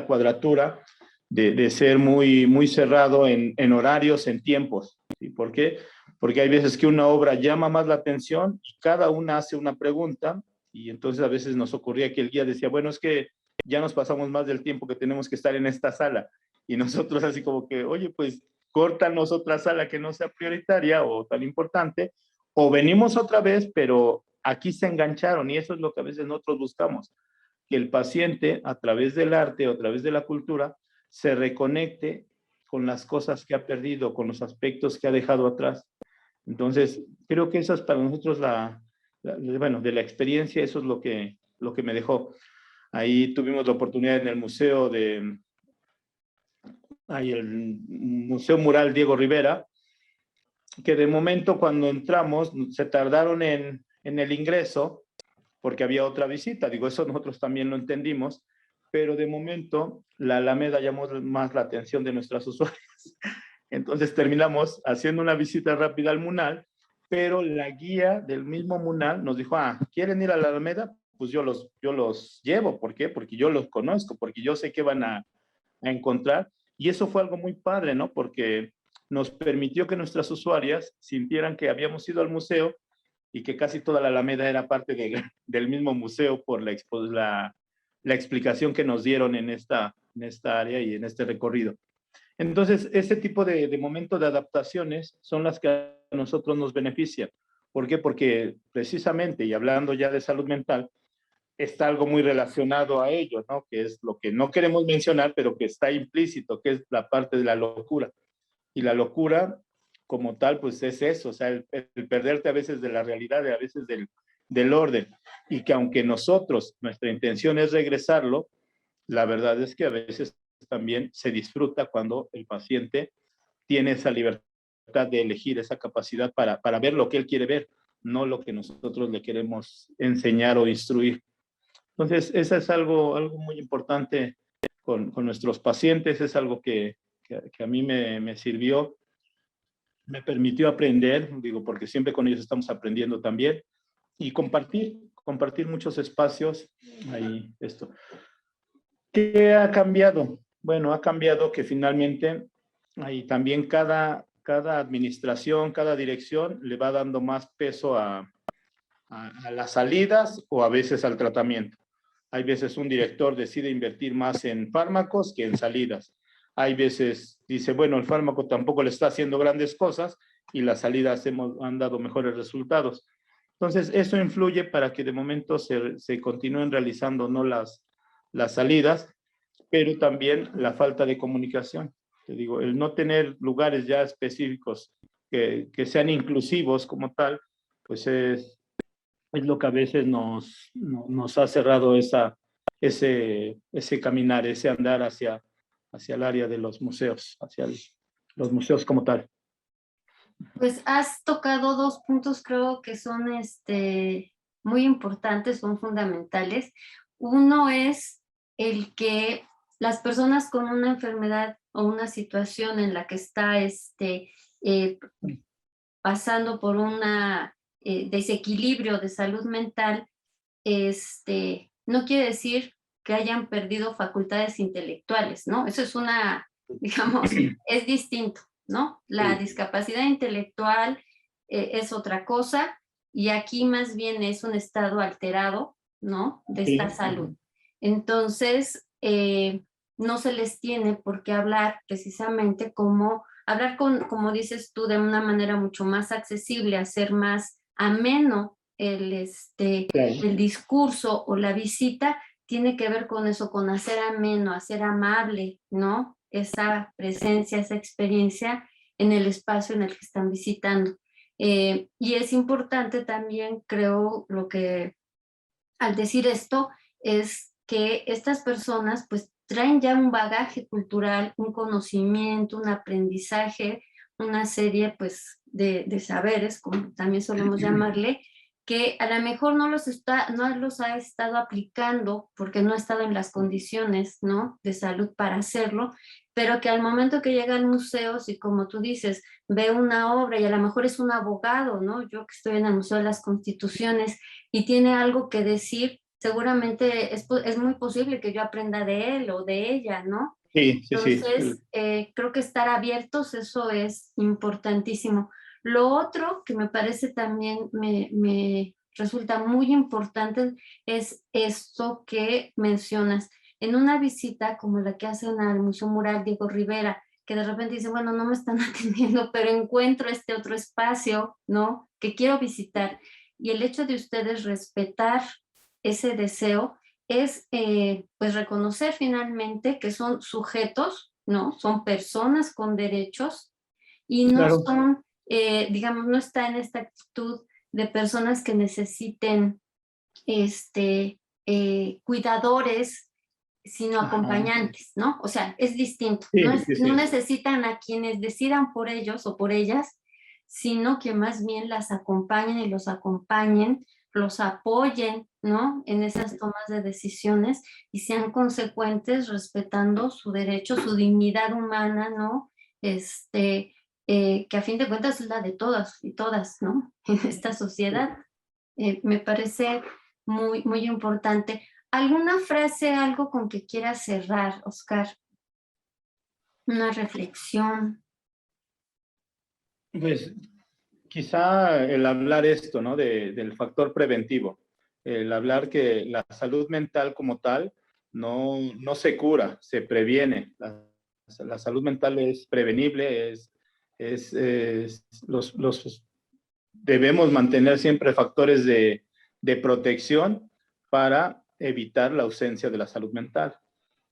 cuadratura de ser muy cerrado en horarios, en tiempos. ¿Sí? ¿Por qué? Porque hay veces que una obra llama más la atención y cada una hace una pregunta y entonces a veces nos ocurría que el guía decía, bueno, es que ya nos pasamos más del tiempo que tenemos que estar en esta sala. Y nosotros así como que, oye, pues córtanos otra sala que no sea prioritaria o tan importante, o venimos otra vez, pero aquí se engancharon y eso es lo que a veces nosotros buscamos, que el paciente a través del arte o a través de la cultura se reconecte con las cosas que ha perdido, con los aspectos que ha dejado atrás. Entonces, creo que eso es para nosotros bueno, de la experiencia, eso es lo que me dejó. Ahí tuvimos la oportunidad en el museo el Museo Mural Diego Rivera, que de momento cuando entramos se tardaron en el ingreso porque había otra visita. Digo, eso nosotros también lo entendimos, pero de momento la Alameda llamó más la atención de nuestras usuarias. Entonces terminamos haciendo una visita rápida al Munal, pero la guía del mismo Munal nos dijo, ¿quieren ir a la Alameda? Pues yo los llevo. ¿Por qué? Porque yo los conozco, porque yo sé qué van a encontrar. Y eso fue algo muy padre, ¿no? Porque nos permitió que nuestras usuarias sintieran que habíamos ido al museo y que casi toda la Alameda era parte del mismo museo por la explicación que nos dieron en esta área y en este recorrido. Entonces, ese tipo de momentos de adaptaciones son las que a nosotros nos benefician. ¿Por qué? Porque precisamente, y hablando ya de salud mental, está algo muy relacionado a ello, ¿no? Que es lo que no queremos mencionar, pero que está implícito, que es la parte de la locura. Y la locura, como tal, pues es eso, o sea, el perderte a veces de la realidad, a veces del orden. Y que aunque nosotros, nuestra intención es regresarlo, la verdad es que a veces también se disfruta cuando el paciente tiene esa libertad de elegir, esa capacidad para ver lo que él quiere ver, no lo que nosotros le queremos enseñar o instruir. Entonces, eso es algo muy importante con nuestros pacientes, es algo que a mí me sirvió, me permitió aprender, digo, porque siempre con ellos estamos aprendiendo también, y compartir muchos espacios ahí, esto. ¿Qué ha cambiado? Bueno, ha cambiado que finalmente ahí también cada administración, cada dirección le va dando más peso a las salidas o a veces al tratamiento. Hay veces un director decide invertir más en fármacos que en salidas. Hay veces dice, bueno, el fármaco tampoco le está haciendo grandes cosas y las salidas han dado mejores resultados. Entonces, eso influye para que de momento se continúen realizando no las salidas, pero también la falta de comunicación. Te digo, el no tener lugares ya específicos que sean inclusivos como tal, pues es lo que a veces nos ha cerrado ese caminar, ese andar hacia el área de los museos, hacia los museos como tal. Pues has tocado dos puntos, creo que son muy importantes, son fundamentales. Uno es el que las personas con una enfermedad o una situación en la que está pasando por un desequilibrio de salud mental, no quiere decir que hayan perdido facultades intelectuales, ¿no? Eso es digamos, es distinto, ¿no? La discapacidad intelectual es otra cosa y aquí más bien es un estado alterado, ¿no? De esta salud. Entonces, no se les tiene por qué hablar precisamente como dices tú, de una manera mucho más accesible, hacer más ameno el discurso o la visita, tiene que ver con eso, con hacer ameno, hacer amable, ¿no? Esa presencia, esa experiencia en el espacio en el que están visitando. Y es importante también, creo, lo que al decir esto es que estas personas pues traen ya un bagaje cultural, un conocimiento, un aprendizaje, una serie pues de saberes, como también solemos llamarle, que a lo mejor no los ha estado aplicando porque no ha estado en las condiciones, ¿no?, de salud para hacerlo, pero que al momento que llega al museo, si como tú dices, ve una obra y a lo mejor es un abogado, ¿no? Yo que estoy en el Museo de las Constituciones y tiene algo que decir, seguramente es muy posible que yo aprenda de él o de ella, ¿no? Sí, sí, sí. Entonces, creo que estar abiertos, eso es importantísimo. Lo otro que me parece también me resulta muy importante es esto que mencionas. En una visita como la que hacen al Museo Mural Diego Rivera, que de repente dicen, bueno, no me están atendiendo, pero encuentro este otro espacio, ¿no?, que quiero visitar. Y el hecho de ustedes respetar ese deseo es pues reconocer finalmente que son sujetos, ¿no? Son personas con derechos y no Claro. son, digamos, no está en esta actitud de personas que necesiten cuidadores, sino Ajá. acompañantes, ¿no? O sea, es distinto. Sí, sí, No sí. necesitan a quienes decidan por ellos o por ellas, sino que más bien las acompañen y los acompañen, los apoyen, ¿no?, en esas tomas de decisiones y sean consecuentes respetando su derecho, su dignidad humana, ¿no? Que a fin de cuentas es la de todas y todas, ¿no? En esta sociedad. Me parece muy importante. ¿Alguna frase, algo con que quieras cerrar, Oscar? Una reflexión. Pues quizá el hablar esto, ¿no? Del factor preventivo. El hablar que la salud mental como tal no se cura, se previene. La salud mental es prevenible, debemos mantener siempre factores de protección para evitar la ausencia de la salud mental,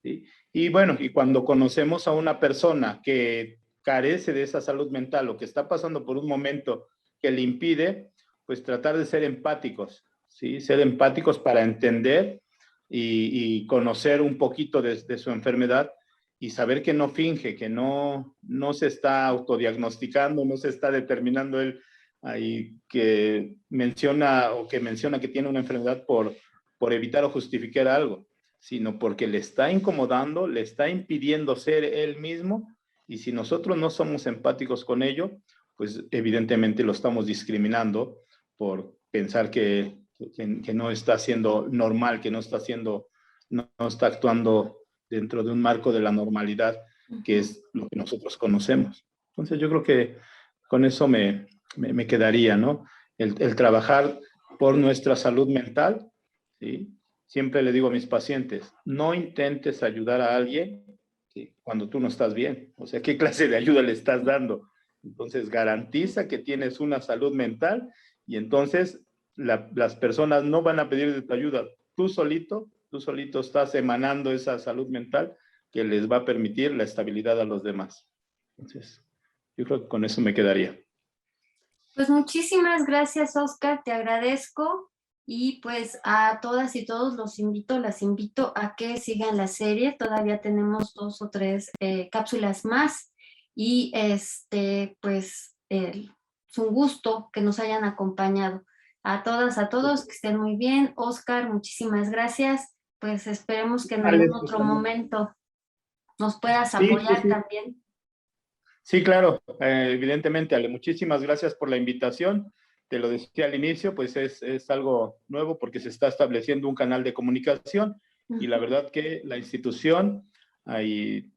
¿sí? Y bueno, y cuando conocemos a una persona que carece de esa salud mental o que está pasando por un momento que le impide, pues tratar de ser empáticos, ¿sí? Ser empáticos para entender y conocer un poquito de su enfermedad y saber que no finge, que no se está autodiagnosticando, no se está determinando él ahí que menciona que tiene una enfermedad por evitar o justificar algo, sino porque le está incomodando, le está impidiendo ser él mismo, y si nosotros no somos empáticos con ello, pues evidentemente lo estamos discriminando por pensar que no está siendo normal, que no está actuando dentro de un marco de la normalidad, que es lo que nosotros conocemos. Entonces yo creo que con eso me quedaría, ¿no? El trabajar por nuestra salud mental, ¿sí? Siempre le digo a mis pacientes, no intentes ayudar a alguien, ¿sí?, cuando tú no estás bien. O sea, ¿qué clase de ayuda le estás dando? Entonces, garantiza que tienes una salud mental y entonces las personas no van a pedir de tu ayuda. Tú solito estás emanando esa salud mental que les va a permitir la estabilidad a los demás. Entonces, yo creo que con eso me quedaría. Pues muchísimas gracias, Oscar, te agradezco y pues a todas y todos las invito a que sigan la serie. Todavía tenemos 2 o 3 cápsulas más y pues es un gusto que nos hayan acompañado. A todas, a todos, que estén muy bien. Oscar, muchísimas gracias. Pues esperemos que en Vale, algún otro momento nos puedas sí, sí, apoyar sí. también. Sí, claro, evidentemente, Ale, muchísimas gracias por la invitación. Te lo decía al inicio, pues es algo nuevo porque se está estableciendo un canal de comunicación y la verdad que la institución, y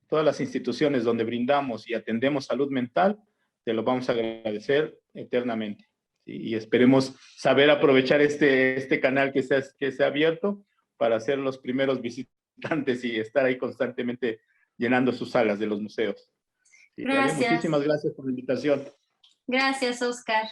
todas las instituciones donde brindamos y atendemos salud mental, te lo vamos a agradecer eternamente. ¿Sí? Y esperemos saber aprovechar este canal que se ha abierto para ser los primeros visitantes y estar ahí constantemente llenando sus salas de los museos. Sí, Ale, Gracias. muchísimas gracias por la invitación. Gracias, Oscar.